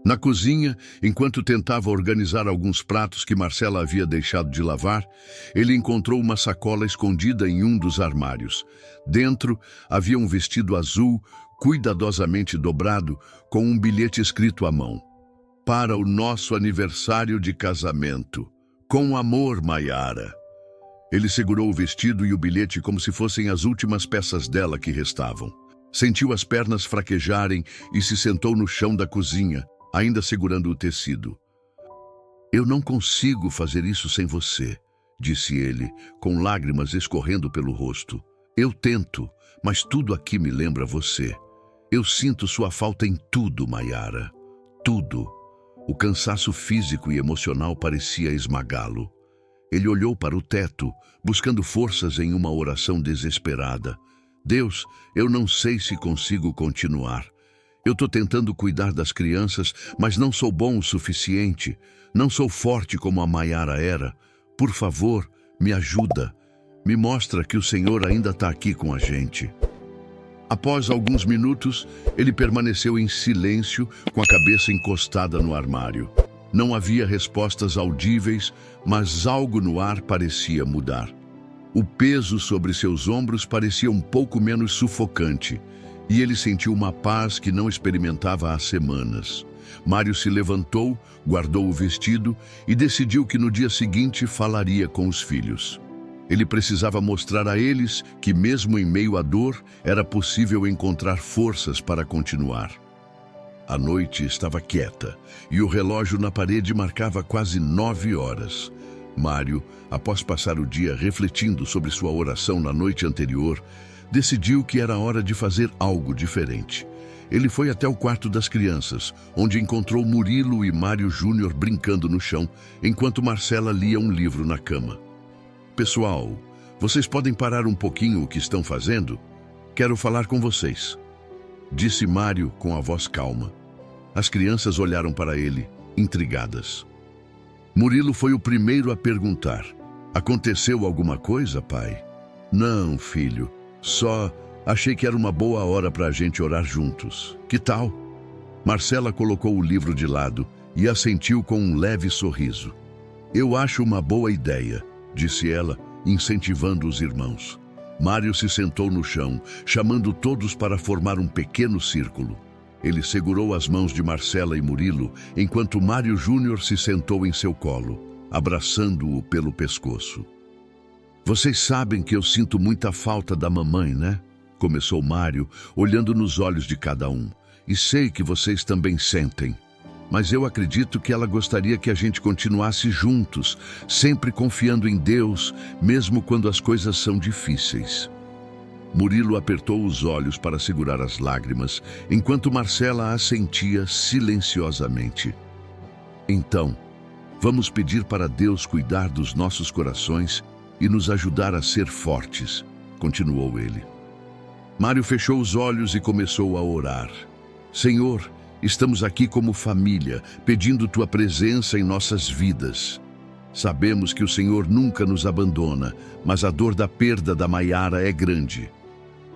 Na cozinha, enquanto tentava organizar alguns pratos que Marcela havia deixado de lavar, ele encontrou uma sacola escondida em um dos armários. Dentro havia um vestido azul, cuidadosamente dobrado, com um bilhete escrito à mão: "Para o nosso aniversário de casamento. Com amor, Maiara." Ele segurou o vestido e o bilhete como se fossem as últimas peças dela que restavam. Sentiu as pernas fraquejarem e se sentou no chão da cozinha, ainda segurando o tecido. "Eu não consigo fazer isso sem você", disse ele, com lágrimas escorrendo pelo rosto. "Eu tento, mas tudo aqui me lembra você. Eu sinto sua falta em tudo, Maiara. Tudo." O cansaço físico e emocional parecia esmagá-lo. Ele olhou para o teto, buscando forças em uma oração desesperada. "Deus, eu não sei se consigo continuar. Eu estou tentando cuidar das crianças, mas não sou bom o suficiente. Não sou forte como a Maiara era. Por favor, me ajuda. Me mostra que o Senhor ainda está aqui com a gente. Após alguns minutos, ele permaneceu em silêncio, com a cabeça encostada no armário. Não havia respostas audíveis, mas algo no ar parecia mudar. O peso sobre seus ombros parecia um pouco menos sufocante, e ele sentiu uma paz que não experimentava há semanas. Mário se levantou, guardou o vestido e decidiu que no dia seguinte falaria com os filhos. Ele precisava mostrar a eles que, mesmo em meio à dor, era possível encontrar forças para continuar. A noite estava quieta e o relógio na parede marcava quase 9 horas. Mário, após passar o dia refletindo sobre sua oração na noite anterior, decidiu que era hora de fazer algo diferente. Ele foi até o quarto das crianças, onde encontrou Murilo e Mário Júnior brincando no chão, enquanto Marcela lia um livro na cama. Pessoal, vocês podem parar um pouquinho o que estão fazendo? Quero falar com vocês, disse Mário com a voz calma. As crianças olharam para ele, intrigadas. Murilo foi o primeiro a perguntar. Aconteceu alguma coisa, pai? Não, filho. Só achei que era uma boa hora para a gente orar juntos. Que tal? Marcela colocou o livro de lado e assentiu com um leve sorriso. Eu acho uma boa ideia, disse ela, incentivando os irmãos. Mário se sentou no chão, chamando todos para formar um pequeno círculo. Ele segurou as mãos de Marcela e Murilo, enquanto Mário Júnior se sentou em seu colo, abraçando-o pelo pescoço. Vocês sabem que eu sinto muita falta da mamãe, né? Começou Mário, olhando nos olhos de cada um. E sei que vocês também sentem. Mas eu acredito que ela gostaria que a gente continuasse juntos, sempre confiando em Deus, mesmo quando as coisas são difíceis. Murilo apertou os olhos para segurar as lágrimas, enquanto Marcela assentia silenciosamente. Então, vamos pedir para Deus cuidar dos nossos corações e nos ajudar a ser fortes, continuou ele. Mário fechou os olhos e começou a orar. Senhor, estamos aqui como família, pedindo tua presença em nossas vidas. Sabemos que o Senhor nunca nos abandona, mas a dor da perda da Maiara é grande.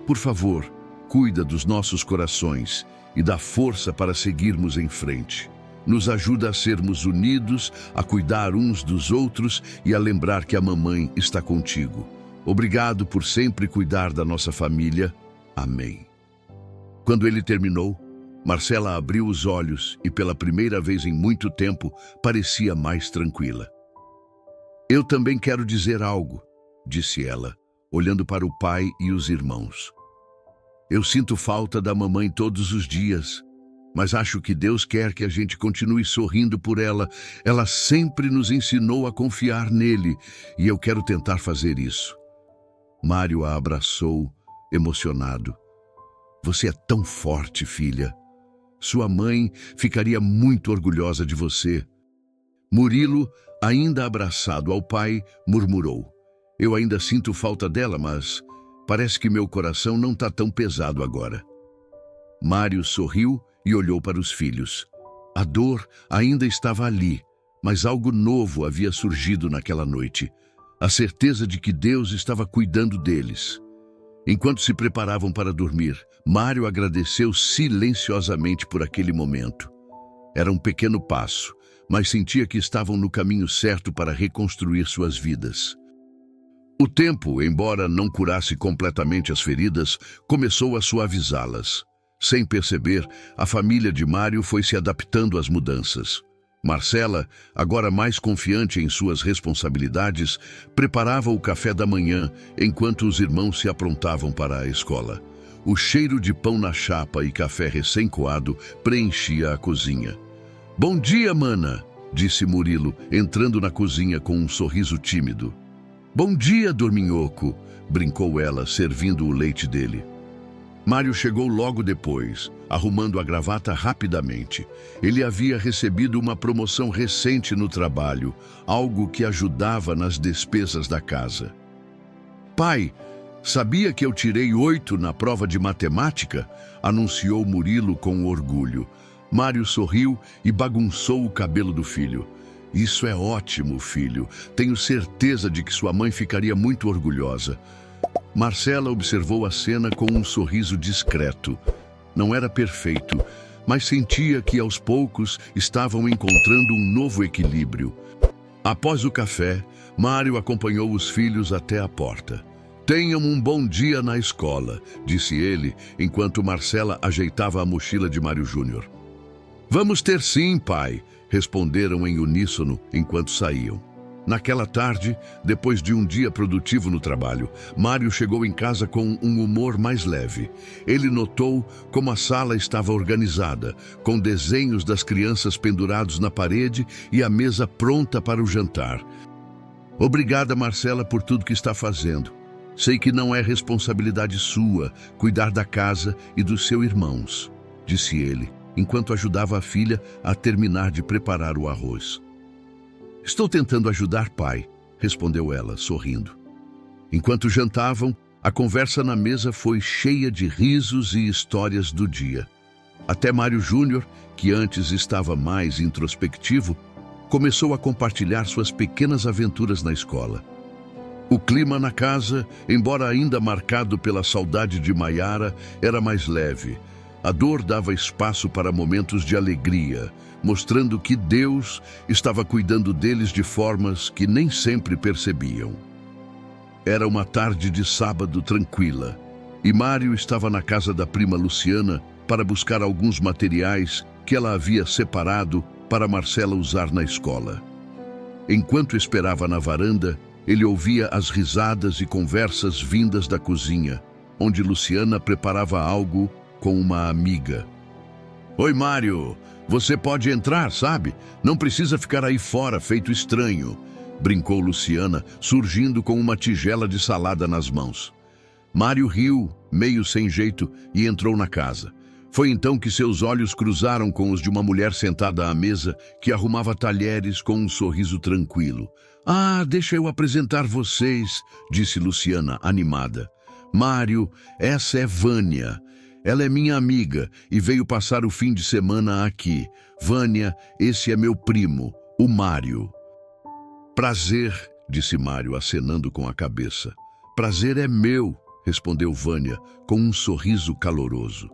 Por favor, cuida dos nossos corações e dá força para seguirmos em frente. Nos ajuda a sermos unidos, a cuidar uns dos outros e a lembrar que a mamãe está contigo. Obrigado por sempre cuidar da nossa família. Amém. Quando ele terminou, Marcela abriu os olhos e, pela primeira vez em muito tempo, parecia mais tranquila. Eu também quero dizer algo, disse ela, olhando para o pai e os irmãos. Eu sinto falta da mamãe todos os dias, mas acho que Deus quer que a gente continue sorrindo por ela. Ela sempre nos ensinou a confiar nele e eu quero tentar fazer isso. Mário a abraçou, emocionado. Você é tão forte, filha. Sua mãe ficaria muito orgulhosa de você. Murilo, ainda abraçado ao pai, murmurou. Eu ainda sinto falta dela, mas parece que meu coração não está tão pesado agora. Mário sorriu e olhou para os filhos. A dor ainda estava ali, mas algo novo havia surgido naquela noite. A certeza de que Deus estava cuidando deles. Enquanto se preparavam para dormir, Mário agradeceu silenciosamente por aquele momento. Era um pequeno passo, mas sentia que estavam no caminho certo para reconstruir suas vidas. O tempo, embora não curasse completamente as feridas, começou a suavizá-las. Sem perceber, a família de Mário foi se adaptando às mudanças. Marcela, agora mais confiante em suas responsabilidades, preparava o café da manhã enquanto os irmãos se aprontavam para a escola. O cheiro de pão na chapa e café recém-coado preenchia a cozinha. Bom dia, mana, disse Murilo, entrando na cozinha com um sorriso tímido. Bom dia, dorminhoco, brincou ela, servindo o leite dele. Mário chegou logo depois, arrumando a gravata rapidamente. Ele havia recebido uma promoção recente no trabalho, algo que ajudava nas despesas da casa. Pai, Sabia que eu tirei 8 na prova de matemática? Anunciou Murilo com orgulho. Mário sorriu e bagunçou o cabelo do filho. Isso é ótimo, filho. Tenho certeza de que sua mãe ficaria muito orgulhosa. Marcela observou a cena com um sorriso discreto. Não era perfeito, mas sentia que aos poucos estavam encontrando um novo equilíbrio. Após o café, Mário acompanhou os filhos até a porta. Tenham um bom dia na escola, disse ele, enquanto Marcela ajeitava a mochila de Mário Júnior. Vamos ter sim, pai, responderam em uníssono enquanto saíam. Naquela tarde, depois de um dia produtivo no trabalho, Mário chegou em casa com um humor mais leve. Ele notou como a sala estava organizada, com desenhos das crianças pendurados na parede e a mesa pronta para o jantar. Obrigada, Marcela, por tudo que está fazendo. Sei que não é responsabilidade sua cuidar da casa e dos seus irmãos, disse ele, enquanto ajudava a filha a terminar de preparar o arroz. Estou tentando ajudar, pai, respondeu ela, sorrindo. Enquanto jantavam, a conversa na mesa foi cheia de risos e histórias do dia. Até Mário Júnior, que antes estava mais introspectivo, começou a compartilhar suas pequenas aventuras na escola. O clima na casa, embora ainda marcado pela saudade de Maiara, era mais leve. A dor dava espaço para momentos de alegria, mostrando que Deus estava cuidando deles de formas que nem sempre percebiam. Era uma tarde de sábado tranquila, e Mário estava na casa da prima Luciana para buscar alguns materiais que ela havia separado para Marcela usar na escola. Enquanto esperava na varanda, ele ouvia as risadas e conversas vindas da cozinha, onde Luciana preparava algo com uma amiga. Oi, Mário, você pode entrar, sabe? Não precisa ficar aí fora, feito estranho, brincou Luciana, surgindo com uma tigela de salada nas mãos. Mário riu, meio sem jeito, e entrou na casa. Foi então que seus olhos cruzaram com os de uma mulher sentada à mesa que arrumava talheres com um sorriso tranquilo. Ah, deixa eu apresentar vocês, disse Luciana, animada. Mário, essa é Vânia. Ela é minha amiga e veio passar o fim de semana aqui. Vânia, esse é meu primo, o Mário. Prazer, disse Mário, acenando com a cabeça. Prazer é meu, respondeu Vânia, com um sorriso caloroso.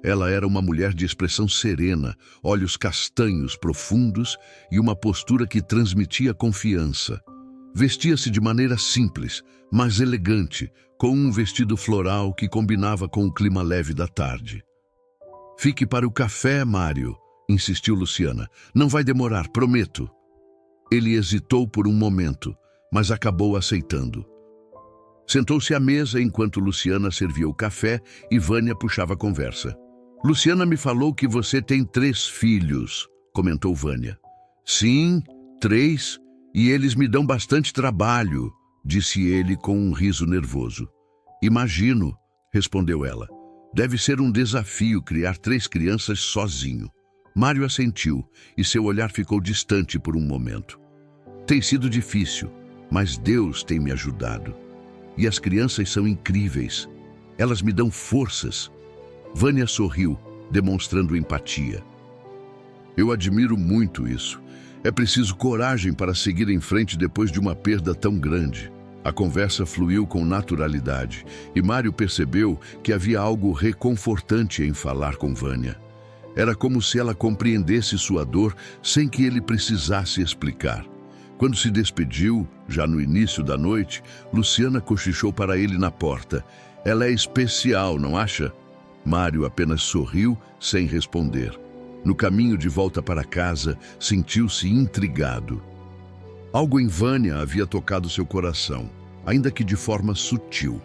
Ela era uma mulher de expressão serena, olhos castanhos profundos e uma postura que transmitia confiança. Vestia-se de maneira simples, mas elegante, com um vestido floral que combinava com o clima leve da tarde. Fique para o café, Mário, insistiu Luciana. Não vai demorar, prometo. Ele hesitou por um momento, mas acabou aceitando. Sentou-se à mesa enquanto Luciana servia o café e Vânia puxava a conversa. Luciana me falou que você tem 3 filhos, comentou Vânia. Sim, 3, e eles me dão bastante trabalho, disse ele com um riso nervoso. Imagino, respondeu ela. Deve ser um desafio criar 3 crianças sozinho. Mário assentiu e seu olhar ficou distante por um momento. Tem sido difícil, mas Deus tem me ajudado. E as crianças são incríveis. Elas me dão forças. Vânia sorriu, demonstrando empatia. Eu admiro muito isso. É preciso coragem para seguir em frente depois de uma perda tão grande. A conversa fluiu com naturalidade e Mário percebeu que havia algo reconfortante em falar com Vânia. Era como se ela compreendesse sua dor sem que ele precisasse explicar. Quando se despediu, já no início da noite, Luciana cochichou para ele na porta. Ela é especial, não acha? Mário apenas sorriu, sem responder. No caminho de volta para casa, sentiu-se intrigado. Algo em Vânia havia tocado seu coração, ainda que de forma sutil.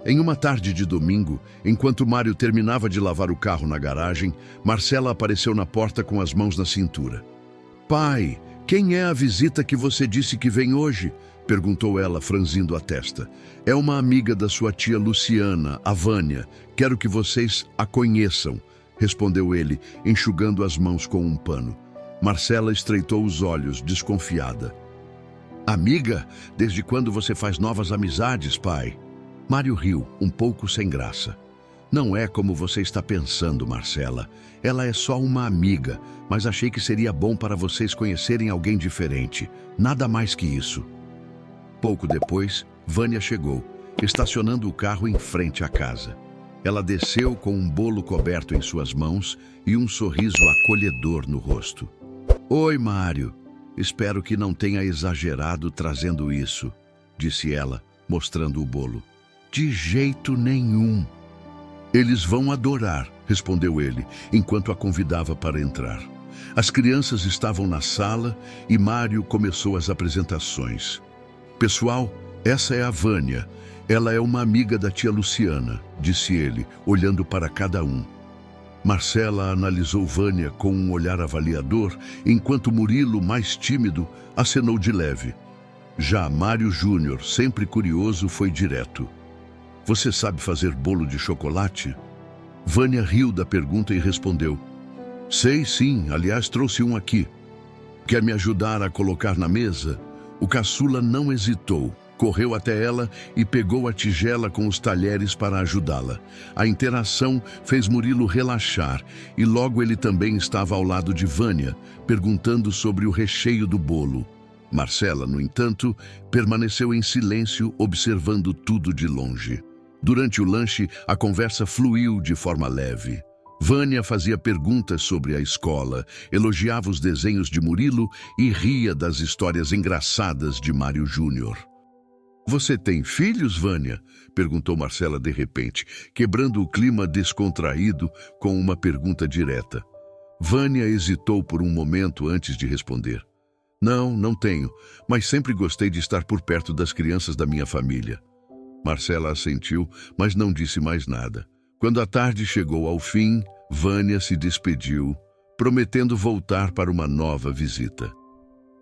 Em uma tarde de domingo, enquanto Mário terminava de lavar o carro na garagem, Marcela apareceu na porta com as mãos na cintura. Pai, quem é a visita que você disse que vem hoje? Perguntou ela, franzindo a testa. É uma amiga da sua tia Luciana, a Vânia. Quero que vocês a conheçam, respondeu ele, enxugando as mãos com um pano. Marcela estreitou os olhos, desconfiada. Amiga? Desde quando você faz novas amizades, pai? Mário riu, um pouco sem graça. Não é como você está pensando, Marcela. Ela é só uma amiga, mas achei que seria bom para vocês conhecerem alguém diferente. Nada mais que isso. Pouco depois, Vânia chegou, estacionando o carro em frente à casa. Ela desceu com um bolo coberto em suas mãos e um sorriso acolhedor no rosto. Oi, Mário. Espero que não tenha exagerado trazendo isso, disse ela, mostrando o bolo. De jeito nenhum. Eles vão adorar, respondeu ele, enquanto a convidava para entrar. As crianças estavam na sala e Mário começou as apresentações. Pessoal, essa é a Vânia. Ela é uma amiga da tia Luciana, disse ele, olhando para cada um. Marcela analisou Vânia com um olhar avaliador, enquanto Murilo, mais tímido, acenou de leve. Já Mário Júnior, sempre curioso, foi direto. Você sabe fazer bolo de chocolate? Vânia riu da pergunta e respondeu. Sei sim, aliás trouxe um aqui. Quer me ajudar a colocar na mesa? O caçula não hesitou. Correu até ela e pegou a tigela com os talheres para ajudá-la. A interação fez Murilo relaxar e logo ele também estava ao lado de Vânia, perguntando sobre o recheio do bolo. Marcela, no entanto, permaneceu em silêncio, observando tudo de longe. Durante o lanche, a conversa fluiu de forma leve. Vânia fazia perguntas sobre a escola, elogiava os desenhos de Murilo e ria das histórias engraçadas de Mário Júnior. Você tem filhos, Vânia? Perguntou Marcela de repente, quebrando o clima descontraído com uma pergunta direta. Vânia hesitou por um momento antes de responder. Não tenho, mas sempre gostei de estar por perto das crianças da minha família. Marcela assentiu, mas não disse mais nada. Quando a tarde chegou ao fim, Vânia se despediu, prometendo voltar para uma nova visita.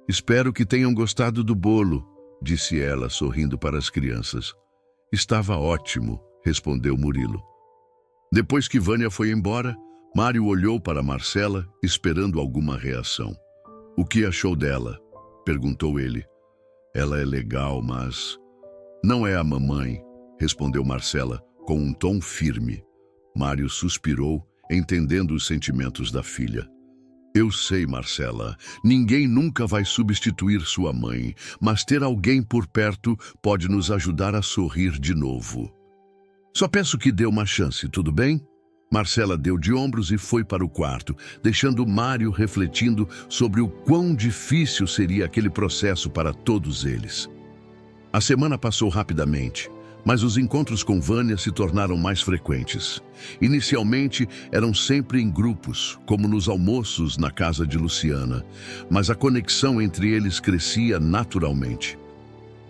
Espero que tenham gostado do bolo, disse ela, sorrindo para as crianças. Estava ótimo, respondeu Murilo. Depois que Vânia foi embora, Mário olhou para Marcela, esperando alguma reação. O que achou dela? Perguntou ele. Ela é legal, mas... Não é a mamãe, respondeu Marcela, com um tom firme. Mário suspirou, entendendo os sentimentos da filha. Eu sei, Marcela, ninguém nunca vai substituir sua mãe, mas ter alguém por perto pode nos ajudar a sorrir de novo. Só peço que dê uma chance, tudo bem? Marcela deu de ombros e foi para o quarto, deixando Mário refletindo sobre o quão difícil seria aquele processo para todos eles. A semana passou rapidamente, mas os encontros com Vânia se tornaram mais frequentes. Inicialmente, eram sempre em grupos, como nos almoços na casa de Luciana, mas a conexão entre eles crescia naturalmente.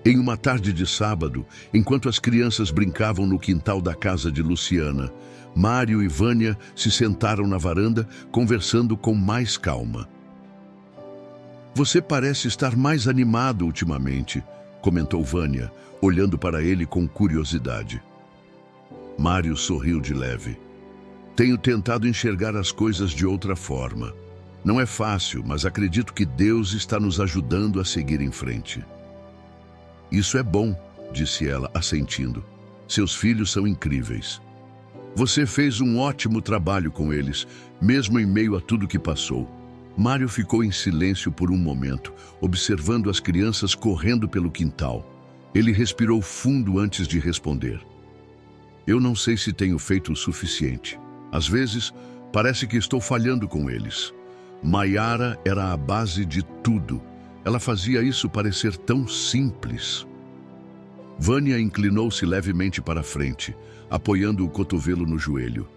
Em uma tarde de sábado, enquanto as crianças brincavam no quintal da casa de Luciana, Mário e Vânia se sentaram na varanda, conversando com mais calma. Você parece estar mais animado ultimamente, comentou Vânia, olhando para ele com curiosidade. Mário sorriu de leve. Tenho tentado enxergar as coisas de outra forma. Não é fácil, mas acredito que Deus está nos ajudando a seguir em frente. Isso é bom, disse ela, assentindo. Seus filhos são incríveis. Você fez um ótimo trabalho com eles, mesmo em meio a tudo que passou. Mário ficou em silêncio por um momento, observando as crianças correndo pelo quintal. Ele respirou fundo antes de responder. Eu não sei se tenho feito o suficiente. Às vezes, parece que estou falhando com eles. Maiara era a base de tudo. Ela fazia isso parecer tão simples. Vânia inclinou-se levemente para frente, apoiando o cotovelo no joelho.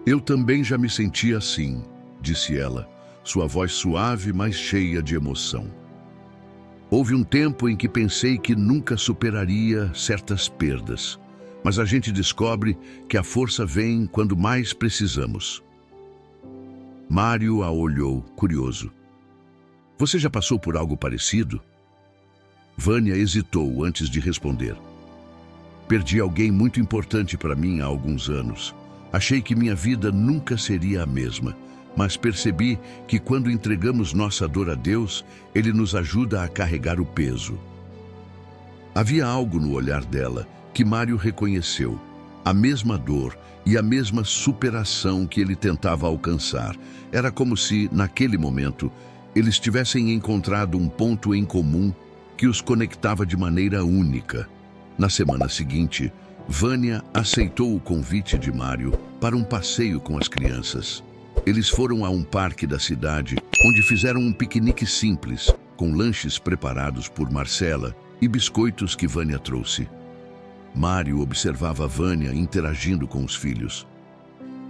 Eu também já me senti assim, disse ela, sua voz suave, mas cheia de emoção. Houve um tempo em que pensei que nunca superaria certas perdas, mas a gente descobre que a força vem quando mais precisamos. Mário a olhou, curioso. Você já passou por algo parecido? Vânia hesitou antes de responder. Perdi alguém muito importante para mim há alguns anos. Achei que minha vida nunca seria a mesma, mas percebi que quando entregamos nossa dor a Deus, Ele nos ajuda a carregar o peso. Havia algo no olhar dela que Mário reconheceu, a mesma dor e a mesma superação que ele tentava alcançar. Era como se, naquele momento, eles tivessem encontrado um ponto em comum que os conectava de maneira única. Na semana seguinte, Vânia aceitou o convite de Mário para um passeio com as crianças. Eles foram a um parque da cidade, onde fizeram um piquenique simples, com lanches preparados por Marcela e biscoitos que Vânia trouxe. Mário observava Vânia interagindo com os filhos.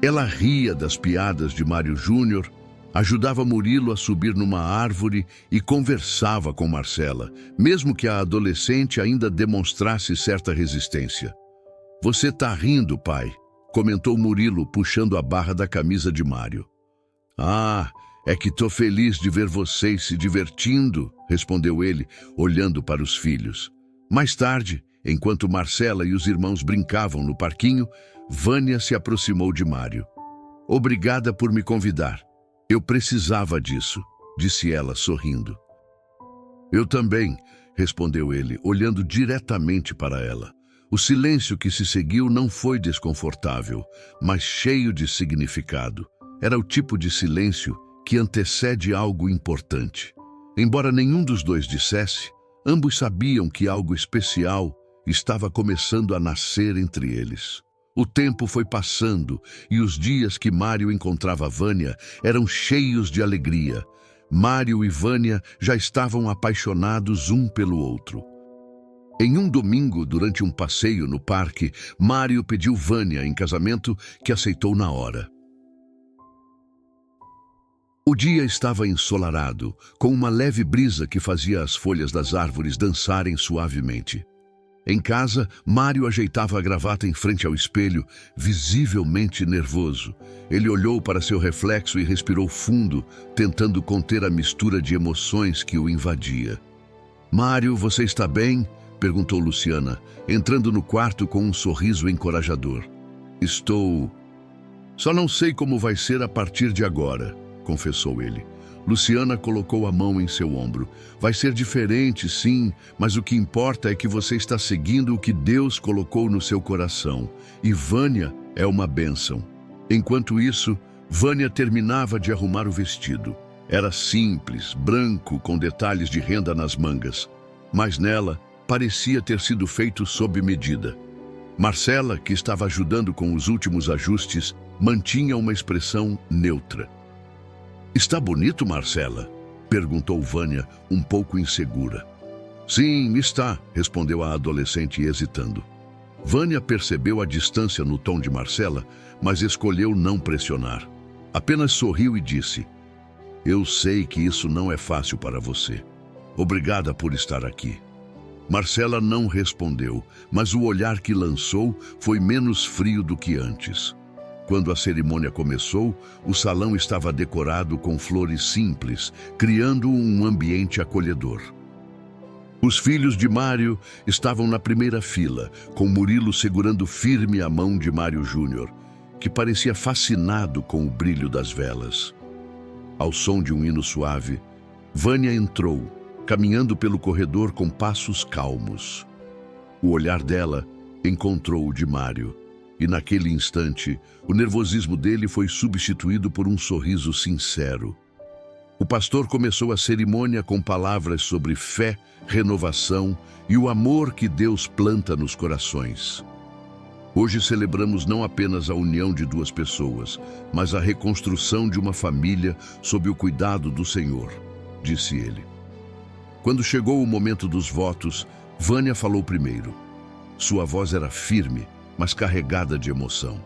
Ela ria das piadas de Mário Júnior, ajudava Murilo a subir numa árvore e conversava com Marcela, mesmo que a adolescente ainda demonstrasse certa resistência. "Você tá rindo, pai", comentou Murilo, puxando a barra da camisa de Mário. "Ah, é que tô feliz de ver vocês se divertindo", respondeu ele, olhando para os filhos. Mais tarde, enquanto Marcela e os irmãos brincavam no parquinho, Vânia se aproximou de Mário. "Obrigada por me convidar. Eu precisava disso", disse ela, sorrindo. "Eu também", respondeu ele, olhando diretamente para ela. O silêncio que se seguiu não foi desconfortável, mas cheio de significado. Era o tipo de silêncio que antecede algo importante. Embora nenhum dos dois dissesse, ambos sabiam que algo especial estava começando a nascer entre eles. O tempo foi passando e os dias que Mário encontrava Vânia eram cheios de alegria. Mário e Vânia já estavam apaixonados um pelo outro. Em um domingo, durante um passeio no parque, Mário pediu Vânia em casamento, que aceitou na hora. O dia estava ensolarado, com uma leve brisa que fazia as folhas das árvores dançarem suavemente. Em casa, Mário ajeitava a gravata em frente ao espelho, visivelmente nervoso. Ele olhou para seu reflexo e respirou fundo, tentando conter a mistura de emoções que o invadia. "Mário, você está bem?", perguntou Luciana, entrando no quarto com um sorriso encorajador. "Estou... Só não sei como vai ser a partir de agora", confessou ele. Luciana colocou a mão em seu ombro. "Vai ser diferente, sim, mas o que importa é que você está seguindo o que Deus colocou no seu coração. E Vânia é uma bênção." Enquanto isso, Vânia terminava de arrumar o vestido. Era simples, branco, com detalhes de renda nas mangas. Mas nela, parecia ter sido feito sob medida. Marcela, que estava ajudando com os últimos ajustes, mantinha uma expressão neutra. "Está bonito, Marcela?", perguntou Vânia, um pouco insegura. "Sim, está", respondeu a adolescente hesitando. Vânia percebeu a distância no tom de Marcela, mas escolheu não pressionar. Apenas sorriu e disse: "Eu sei que isso não é fácil para você. Obrigada por estar aqui." Marcela não respondeu, mas o olhar que lançou foi menos frio do que antes. Quando a cerimônia começou, o salão estava decorado com flores simples, criando um ambiente acolhedor. Os filhos de Mário estavam na primeira fila, com Murilo segurando firme a mão de Mário Júnior, que parecia fascinado com o brilho das velas. Ao som de um hino suave, Vânia entrou, caminhando pelo corredor com passos calmos. O olhar dela encontrou o de Mário. E naquele instante, o nervosismo dele foi substituído por um sorriso sincero. O pastor começou a cerimônia com palavras sobre fé, renovação e o amor que Deus planta nos corações. "Hoje celebramos não apenas a união de duas pessoas, mas a reconstrução de uma família sob o cuidado do Senhor", disse ele. Quando chegou o momento dos votos, Vânia falou primeiro. Sua voz era firme, mas carregada de emoção.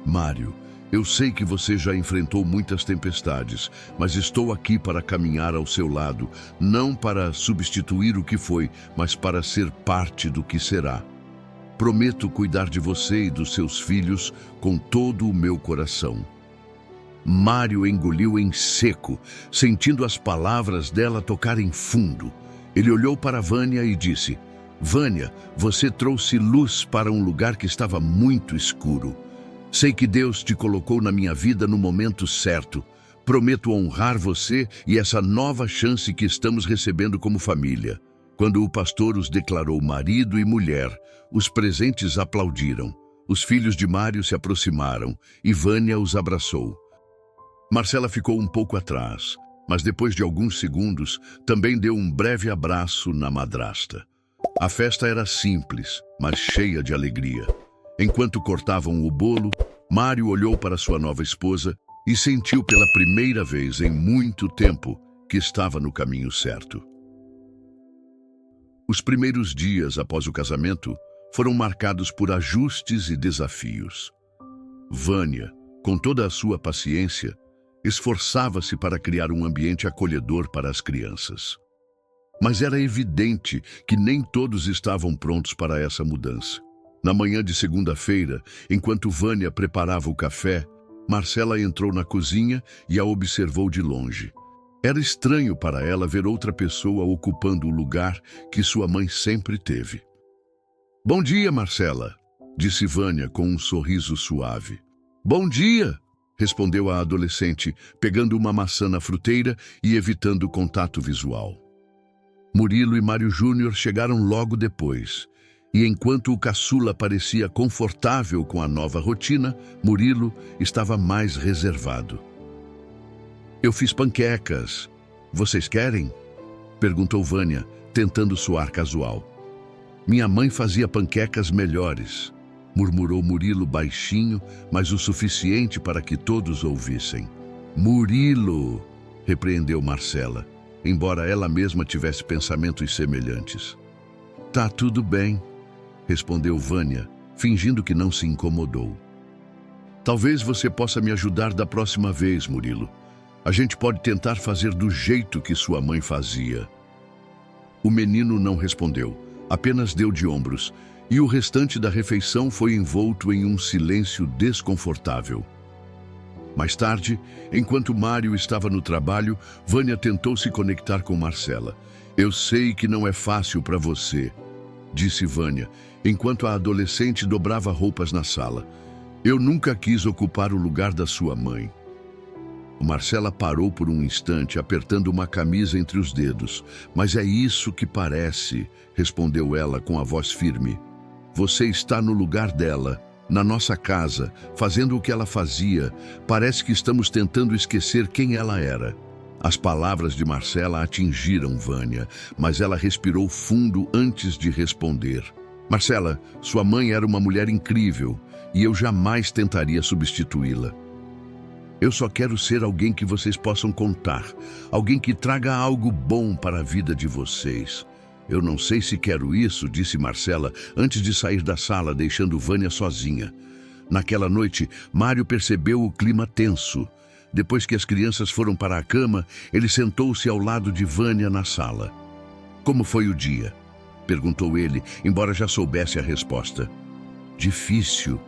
"Mário, eu sei que você já enfrentou muitas tempestades, mas estou aqui para caminhar ao seu lado, não para substituir o que foi, mas para ser parte do que será. Prometo cuidar de você e dos seus filhos com todo o meu coração." Mário engoliu em seco, sentindo as palavras dela tocarem fundo. Ele olhou para Vânia e disse: "Vânia, você trouxe luz para um lugar que estava muito escuro. Sei que Deus te colocou na minha vida no momento certo. Prometo honrar você e essa nova chance que estamos recebendo como família. Quando o pastor os declarou marido e mulher, os presentes aplaudiram. Os filhos de Mário se aproximaram e Vânia os abraçou. Marcela ficou um pouco atrás, mas depois de alguns segundos, também deu um breve abraço na madrasta. A festa era simples, mas cheia de alegria. Enquanto cortavam o bolo, Mário olhou para sua nova esposa e sentiu pela primeira vez em muito tempo que estava no caminho certo. Os primeiros dias após o casamento foram marcados por ajustes e desafios. Vânia, com toda a sua paciência, esforçava-se para criar um ambiente acolhedor para as crianças. Mas era evidente que nem todos estavam prontos para essa mudança. Na manhã de segunda-feira, enquanto Vânia preparava o café, Marcela entrou na cozinha e a observou de longe. Era estranho para ela ver outra pessoa ocupando o lugar que sua mãe sempre teve. "Bom dia, Marcela", disse Vânia com um sorriso suave. "Bom dia", respondeu a adolescente, pegando uma maçã na fruteira e evitando o contato visual. Murilo e Mário Júnior chegaram logo depois, e enquanto o caçula parecia confortável com a nova rotina, Murilo estava mais reservado. "Eu fiz panquecas. Vocês querem?", perguntou Vânia, tentando soar casual. "Minha mãe fazia panquecas melhores", murmurou Murilo baixinho, mas o suficiente para que todos ouvissem. "Murilo", repreendeu Marcela, embora ela mesma tivesse pensamentos semelhantes. "Tá tudo bem", respondeu Vânia, fingindo que não se incomodou. "Talvez você possa me ajudar da próxima vez, Murilo. A gente pode tentar fazer do jeito que sua mãe fazia." O menino não respondeu, apenas deu de ombros, e o restante da refeição foi envolto em um silêncio desconfortável. Mais tarde, enquanto Mário estava no trabalho, Vânia tentou se conectar com Marcela. "Eu sei que não é fácil para você", disse Vânia, enquanto a adolescente dobrava roupas na sala. "Eu nunca quis ocupar o lugar da sua mãe." Marcela parou por um instante, apertando uma camisa entre os dedos. "Mas é isso que parece", respondeu ela com a voz firme. "Você está no lugar dela, na nossa casa, fazendo o que ela fazia. Parece que estamos tentando esquecer quem ela era." As palavras de Marcela atingiram Vânia, mas ela respirou fundo antes de responder. "Marcela, sua mãe era uma mulher incrível, e eu jamais tentaria substituí-la. Eu só quero ser alguém que vocês possam contar, alguém que traga algo bom para a vida de vocês." "Eu não sei se quero isso", disse Marcela antes de sair da sala, deixando Vânia sozinha. Naquela noite, Mário percebeu o clima tenso. Depois que as crianças foram para a cama, ele sentou-se ao lado de Vânia na sala. "Como foi o dia?", perguntou ele, embora já soubesse a resposta. "Difícil",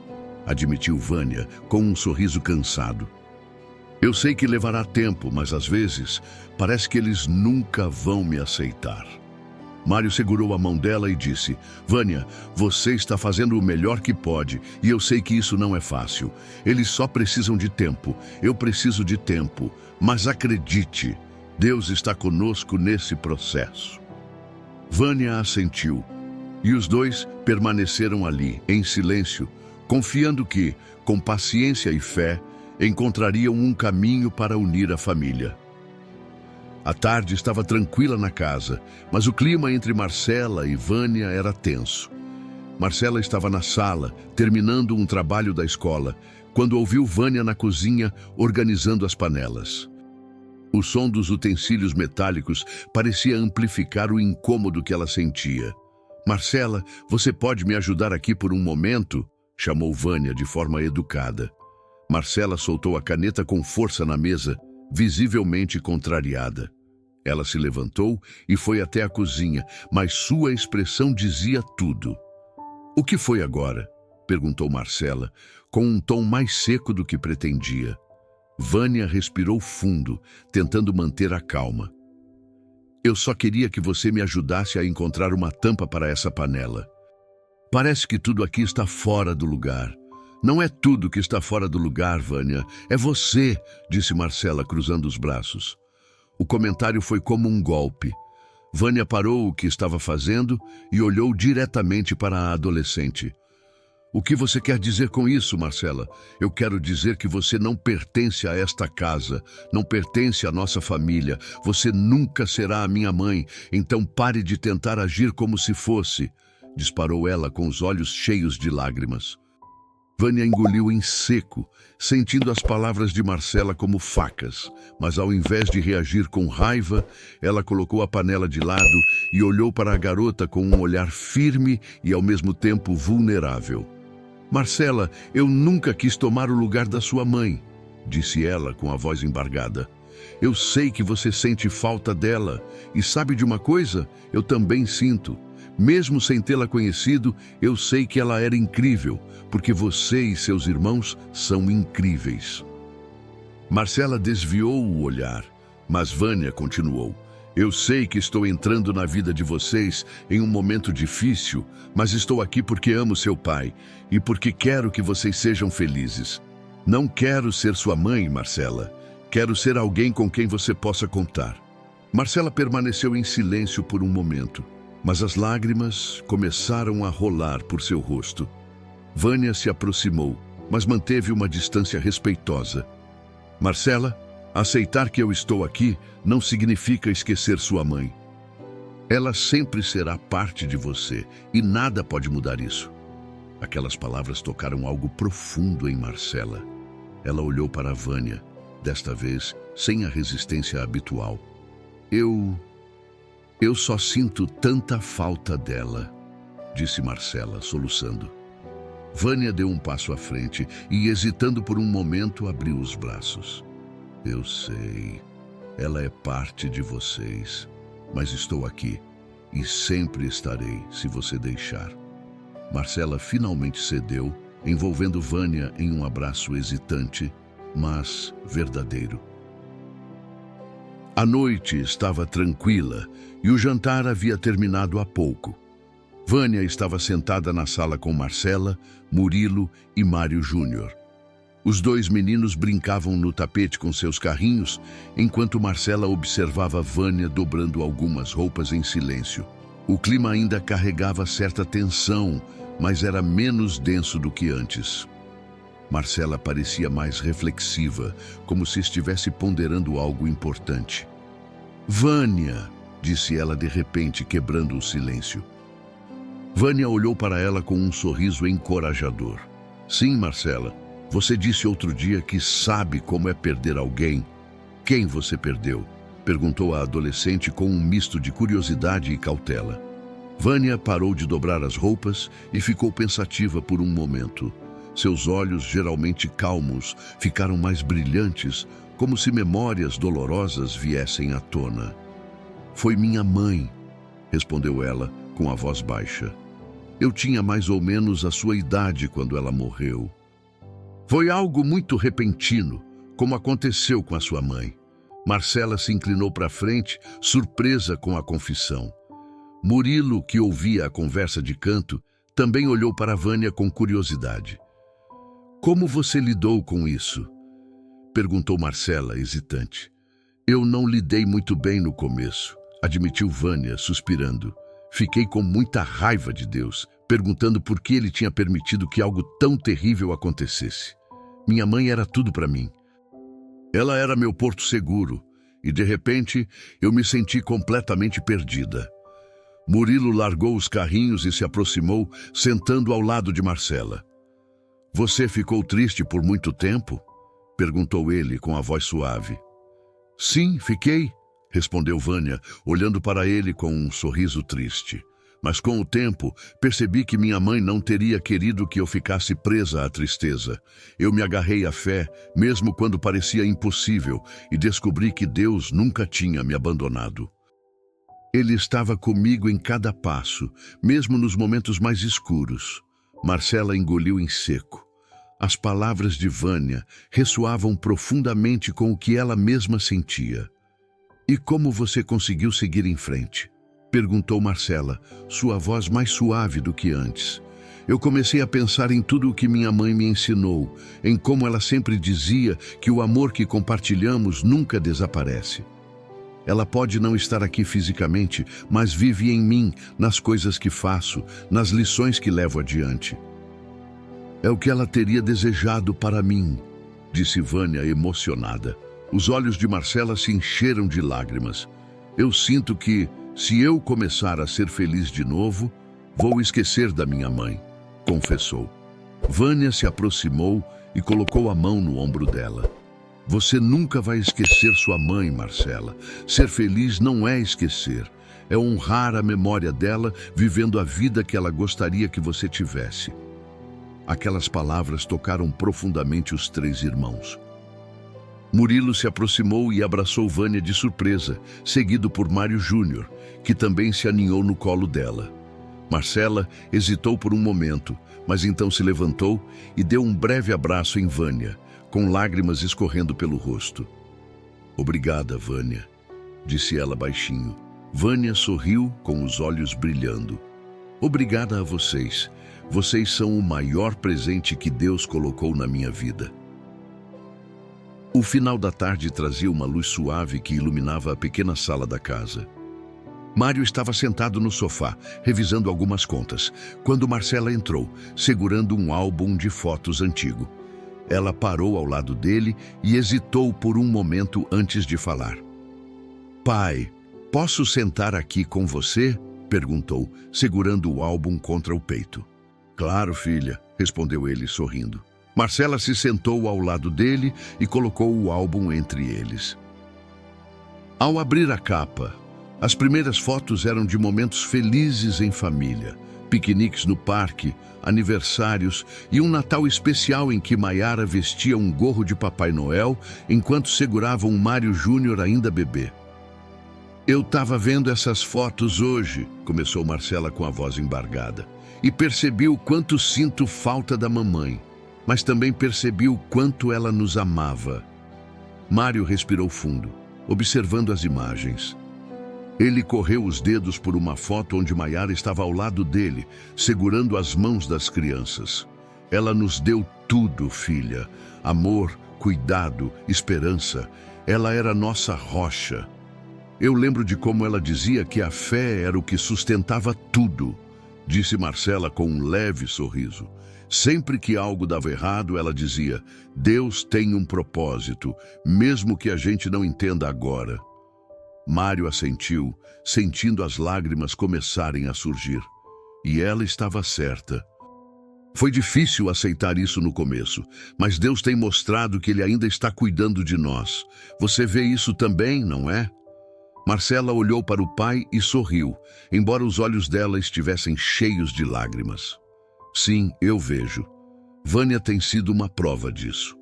admitiu Vânia, com um sorriso cansado. "Eu sei que levará tempo, mas às vezes parece que eles nunca vão me aceitar." Mário segurou a mão dela e disse: "Vânia, você está fazendo o melhor que pode, e eu sei que isso não é fácil. Eles só precisam de tempo, eu preciso de tempo, mas acredite, Deus está conosco nesse processo." Vânia assentiu, e os dois permaneceram ali, em silêncio, confiando que, com paciência e fé, encontrariam um caminho para unir a família. A tarde estava tranquila na casa, mas o clima entre Marcela e Vânia era tenso. Marcela estava na sala, terminando um trabalho da escola, quando ouviu Vânia na cozinha organizando as panelas. O som dos utensílios metálicos parecia amplificar o incômodo que ela sentia. "Marcela, você pode me ajudar aqui por um momento?", chamou Vânia de forma educada. Marcela soltou a caneta com força na mesa, visivelmente contrariada. Ela se levantou e foi até a cozinha, mas sua expressão dizia tudo. "O que foi agora?", perguntou Marcela, com um tom mais seco do que pretendia. Vânia respirou fundo, tentando manter a calma. "Eu só queria que você me ajudasse a encontrar uma tampa para essa panela. Parece que tudo aqui está fora do lugar. Não é tudo que está fora do lugar, Vânia. É você, disse Marcela, cruzando os braços. O comentário foi como um golpe. Vânia parou o que estava fazendo e olhou diretamente para a adolescente. O que você quer dizer com isso, Marcela? Eu quero dizer que você não pertence a esta casa, não pertence à nossa família. Você nunca será a minha mãe, então pare de tentar agir como se fosse, disparou ela com os olhos cheios de lágrimas. Vânia engoliu em seco, sentindo as palavras de Marcela como facas, mas ao invés de reagir com raiva, ela colocou a panela de lado e olhou para a garota com um olhar firme e ao mesmo tempo vulnerável. Marcela, eu nunca quis tomar o lugar da sua mãe, disse ela com a voz embargada. Eu sei que você sente falta dela, e sabe de uma coisa? Eu também sinto. Mesmo sem tê-la conhecido, eu sei que ela era incrível, porque você e seus irmãos são incríveis. Marcela desviou o olhar, mas Vânia continuou. Eu sei que estou entrando na vida de vocês em um momento difícil, mas estou aqui porque amo seu pai e porque quero que vocês sejam felizes. Não quero ser sua mãe, Marcela. Quero ser alguém com quem você possa contar. Marcela permaneceu em silêncio por um momento, mas as lágrimas começaram a rolar por seu rosto. Vânia se aproximou, mas manteve uma distância respeitosa. Marcela, aceitar que eu estou aqui não significa esquecer sua mãe. Ela sempre será parte de você e nada pode mudar isso. Aquelas palavras tocaram algo profundo em Marcela. Ela olhou para Vânia, desta vez sem a resistência habitual. Eu só sinto tanta falta dela, disse Marcela, soluçando. Vânia deu um passo à frente e, hesitando por um momento, abriu os braços. Eu sei, ela é parte de vocês, mas estou aqui e sempre estarei se você deixar. Marcela finalmente cedeu, envolvendo Vânia em um abraço hesitante, mas verdadeiro. A noite estava tranquila e o jantar havia terminado há pouco. Vânia estava sentada na sala com Marcela, Murilo e Mário Júnior. Os dois meninos brincavam no tapete com seus carrinhos, enquanto Marcela observava Vânia dobrando algumas roupas em silêncio. O clima ainda carregava certa tensão, mas era menos denso do que antes. Marcela parecia mais reflexiva, como se estivesse ponderando algo importante. Vânia, disse ela de repente, quebrando o silêncio. Vânia olhou para ela com um sorriso encorajador. Sim, Marcela, você disse outro dia que sabe como é perder alguém. Quem você perdeu? Perguntou a adolescente com um misto de curiosidade e cautela. Vânia parou de dobrar as roupas e ficou pensativa por um momento. Seus olhos, geralmente calmos, ficaram mais brilhantes, como se memórias dolorosas viessem à tona. Foi minha mãe, respondeu ela com a voz baixa. Eu tinha mais ou menos a sua idade quando ela morreu. Foi algo muito repentino, como aconteceu com a sua mãe. Marcela se inclinou para frente, surpresa com a confissão. Murilo, que ouvia a conversa de canto, também olhou para Vânia com curiosidade. Como você lidou com isso? Perguntou Marcela, hesitante. Eu não lidei muito bem no começo, admitiu Vânia, suspirando. Fiquei com muita raiva de Deus, perguntando por que ele tinha permitido que algo tão terrível acontecesse. Minha mãe era tudo para mim. Ela era meu porto seguro, e de repente eu me senti completamente perdida. Murilo largou os carrinhos e se aproximou, sentando ao lado de Marcela. Você ficou triste por muito tempo? Perguntou ele com a voz suave. Sim, fiquei, respondeu Vânia, olhando para ele com um sorriso triste. Mas com o tempo, percebi que minha mãe não teria querido que eu ficasse presa à tristeza. Eu me agarrei à fé, mesmo quando parecia impossível, e descobri que Deus nunca tinha me abandonado. Ele estava comigo em cada passo, mesmo nos momentos mais escuros. Marcela engoliu em seco. As palavras de Vânia ressoavam profundamente com o que ela mesma sentia. E como você conseguiu seguir em frente? Perguntou Marcela, sua voz mais suave do que antes. Eu comecei a pensar em tudo o que minha mãe me ensinou, em como ela sempre dizia que o amor que compartilhamos nunca desaparece. Ela pode não estar aqui fisicamente, mas vive em mim, nas coisas que faço, nas lições que levo adiante. É o que ela teria desejado para mim, disse Vânia emocionada. Os olhos de Marcela se encheram de lágrimas. Eu sinto que, se eu começar a ser feliz de novo, vou esquecer da minha mãe, confessou. Vânia se aproximou e colocou a mão no ombro dela. Você nunca vai esquecer sua mãe, Marcela. Ser feliz não é esquecer. É honrar a memória dela, vivendo a vida que ela gostaria que você tivesse. Aquelas palavras tocaram profundamente os três irmãos. Murilo se aproximou e abraçou Vânia de surpresa, seguido por Mário Júnior, que também se aninhou no colo dela. Marcela hesitou por um momento, mas então se levantou e deu um breve abraço em Vânia, com lágrimas escorrendo pelo rosto. Obrigada, Vânia, disse ela baixinho. Vânia sorriu com os olhos brilhando. Obrigada a vocês. Vocês são o maior presente que Deus colocou na minha vida. O final da tarde trazia uma luz suave que iluminava a pequena sala da casa. Mário estava sentado no sofá, revisando algumas contas, quando Marcela entrou, segurando um álbum de fotos antigo. Ela parou ao lado dele e hesitou por um momento antes de falar. Pai, posso sentar aqui com você? Perguntou, segurando o álbum contra o peito. Claro, filha, respondeu ele sorrindo. Marcela se sentou ao lado dele e colocou o álbum entre eles. Ao abrir a capa, as primeiras fotos eram de momentos felizes em família, piqueniques no parque, aniversários e um Natal especial em que Maiara vestia um gorro de Papai Noel enquanto segurava um Mário Júnior ainda bebê. Eu estava vendo essas fotos hoje, começou Marcela com a voz embargada, e percebi o quanto sinto falta da mamãe, mas também percebi o quanto ela nos amava. Mário respirou fundo, observando as imagens. Ele correu os dedos por uma foto onde Maiara estava ao lado dele, segurando as mãos das crianças. Ela nos deu tudo, filha. Amor, cuidado, esperança. Ela era nossa rocha. Eu lembro de como ela dizia que a fé era o que sustentava tudo, disse Marcela com um leve sorriso. Sempre que algo dava errado, ela dizia, Deus tem um propósito, mesmo que a gente não entenda agora. Mário assentiu, sentindo as lágrimas começarem a surgir. E ela estava certa. Foi difícil aceitar isso no começo, mas Deus tem mostrado que Ele ainda está cuidando de nós. Você vê isso também, não é? Marcela olhou para o pai e sorriu, embora os olhos dela estivessem cheios de lágrimas. Sim, eu vejo. Vânia tem sido uma prova disso.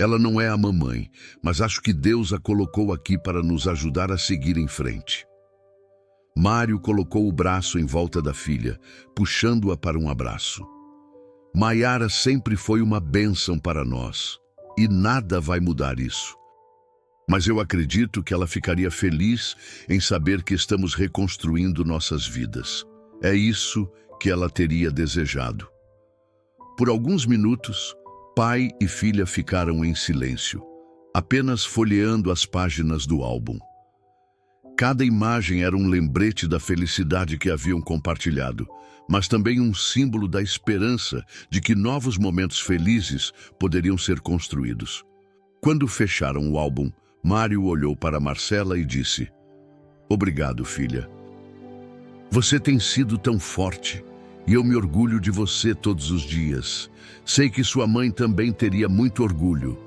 Ela não é a mamãe, mas acho que Deus a colocou aqui para nos ajudar a seguir em frente. Mário colocou o braço em volta da filha, puxando-a para um abraço. Maiara sempre foi uma bênção para nós, e nada vai mudar isso. Mas eu acredito que ela ficaria feliz em saber que estamos reconstruindo nossas vidas. É isso que ela teria desejado. Por alguns minutos, pai e filha ficaram em silêncio, apenas folheando as páginas do álbum. Cada imagem era um lembrete da felicidade que haviam compartilhado, mas também um símbolo da esperança de que novos momentos felizes poderiam ser construídos. Quando fecharam o álbum, Mário olhou para Marcela e disse, Obrigado, filha. Você tem sido tão forte. E eu me orgulho de você todos os dias. Sei que sua mãe também teria muito orgulho.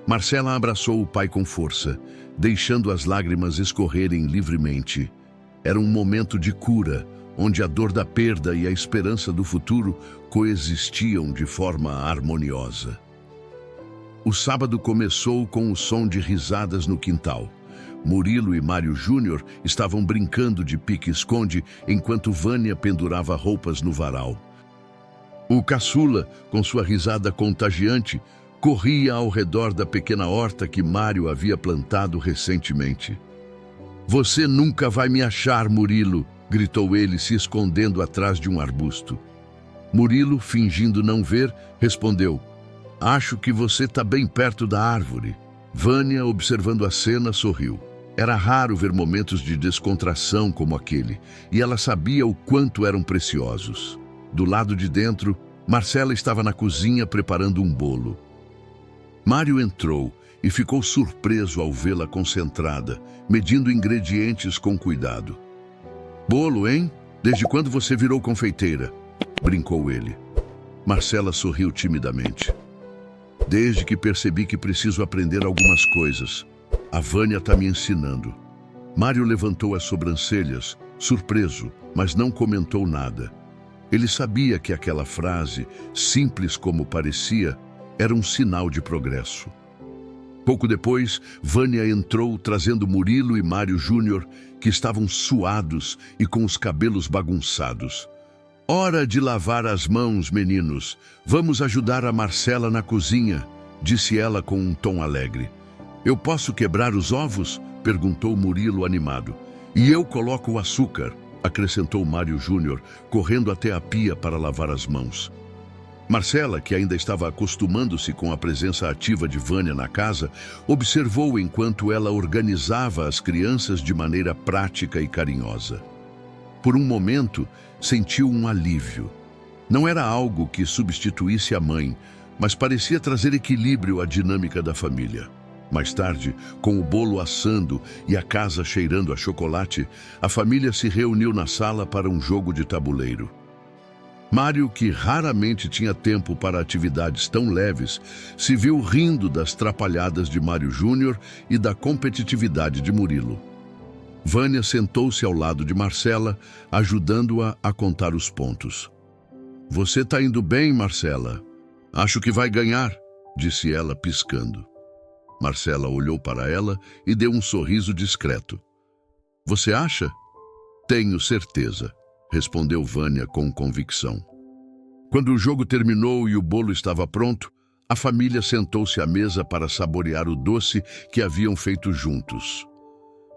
Marcela abraçou o pai com força, deixando as lágrimas escorrerem livremente. Era um momento de cura, onde a dor da perda e a esperança do futuro coexistiam de forma harmoniosa. O sábado começou com o som de risadas no quintal. Murilo e Mário Júnior estavam brincando de pique-esconde enquanto Vânia pendurava roupas no varal. O caçula, com sua risada contagiante, corria ao redor da pequena horta que Mário havia plantado recentemente. Você nunca vai me achar, Murilo, gritou ele, se escondendo atrás de um arbusto. Murilo, fingindo não ver, respondeu: "Acho que você está bem perto da árvore." Vânia, observando a cena, sorriu. Era raro ver momentos de descontração como aquele, e ela sabia o quanto eram preciosos. Do lado de dentro, Marcela estava na cozinha preparando um bolo. Mário entrou e ficou surpreso ao vê-la concentrada, medindo ingredientes com cuidado. "Bolo, hein? Desde quando você virou confeiteira?" brincou ele. Marcela sorriu timidamente. "Desde que percebi que preciso aprender algumas coisas. A Vânia está me ensinando." Mário levantou as sobrancelhas, surpreso, mas não comentou nada. Ele sabia que aquela frase, simples como parecia, era um sinal de progresso. Pouco depois, Vânia entrou trazendo Murilo e Mário Júnior, que estavam suados e com os cabelos bagunçados. "Hora de lavar as mãos, meninos. Vamos ajudar a Marcela na cozinha", disse ela com um tom alegre. "Eu posso quebrar os ovos?" perguntou Murilo animado. "E eu coloco o açúcar", acrescentou Mário Júnior, correndo até a pia para lavar as mãos. Marcela, que ainda estava acostumando-se com a presença ativa de Vânia na casa, observou enquanto ela organizava as crianças de maneira prática e carinhosa. Por um momento, sentiu um alívio. Não era algo que substituísse a mãe, mas parecia trazer equilíbrio à dinâmica da família. Mais tarde, com o bolo assando e a casa cheirando a chocolate, a família se reuniu na sala para um jogo de tabuleiro. Mário, que raramente tinha tempo para atividades tão leves, se viu rindo das trapalhadas de Mário Júnior e da competitividade de Murilo. Vânia sentou-se ao lado de Marcela, ajudando-a a contar os pontos. "Você está indo bem, Marcela. Acho que vai ganhar", disse ela, piscando. Marcela olhou para ela e deu um sorriso discreto. "Você acha?" "Tenho certeza", respondeu Vânia com convicção. Quando o jogo terminou e o bolo estava pronto, a família sentou-se à mesa para saborear o doce que haviam feito juntos.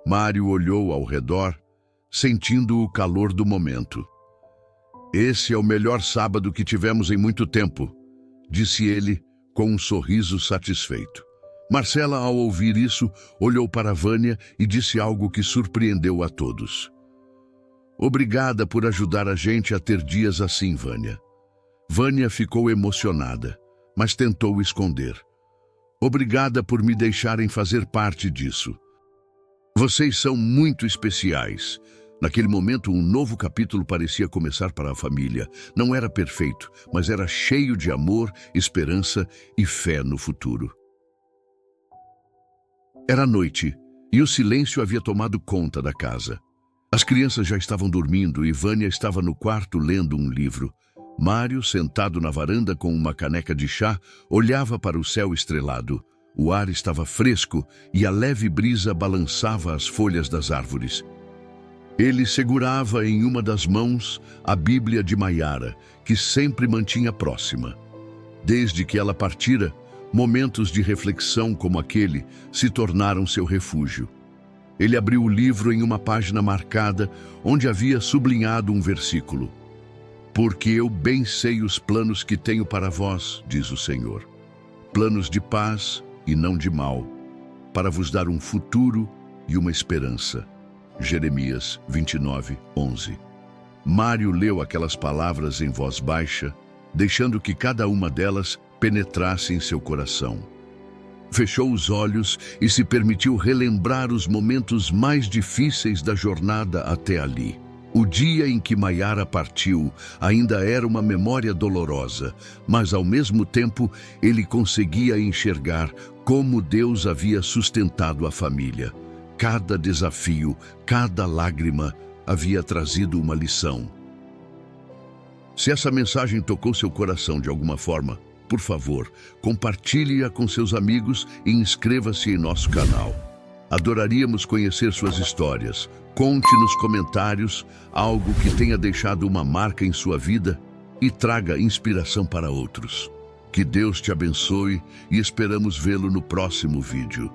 Mário olhou ao redor, sentindo o calor do momento. "Esse é o melhor sábado que tivemos em muito tempo", disse ele com um sorriso satisfeito. Marcela, ao ouvir isso, olhou para Vânia e disse algo que surpreendeu a todos. "Obrigada por ajudar a gente a ter dias assim, Vânia." Vânia ficou emocionada, mas tentou esconder. "Obrigada por me deixarem fazer parte disso. Vocês são muito especiais." Naquele momento, um novo capítulo parecia começar para a família. Não era perfeito, mas era cheio de amor, esperança e fé no futuro. Era noite, e o silêncio havia tomado conta da casa. As crianças já estavam dormindo e Vânia estava no quarto lendo um livro. Mário, sentado na varanda com uma caneca de chá, olhava para o céu estrelado. O ar estava fresco e a leve brisa balançava as folhas das árvores. Ele segurava em uma das mãos a Bíblia de Maiara, que sempre mantinha próxima. Desde que ela partira, momentos de reflexão como aquele se tornaram seu refúgio. Ele abriu o livro em uma página marcada, onde havia sublinhado um versículo. "Porque eu bem sei os planos que tenho para vós, diz o Senhor. Planos de paz e não de mal, para vos dar um futuro e uma esperança." Jeremias 29:11. Mário leu aquelas palavras em voz baixa, deixando que cada uma delas penetrasse em seu coração. Fechou os olhos e se permitiu relembrar os momentos mais difíceis da jornada até ali. O dia em que Maiara partiu ainda era uma memória dolorosa, mas ao mesmo tempo ele conseguia enxergar como Deus havia sustentado a família. Cada desafio, cada lágrima havia trazido uma lição. Se essa mensagem tocou seu coração de alguma forma, por favor, compartilhe-a com seus amigos e inscreva-se em nosso canal. Adoraríamos conhecer suas histórias. Conte nos comentários algo que tenha deixado uma marca em sua vida e traga inspiração para outros. Que Deus te abençoe e esperamos vê-lo no próximo vídeo.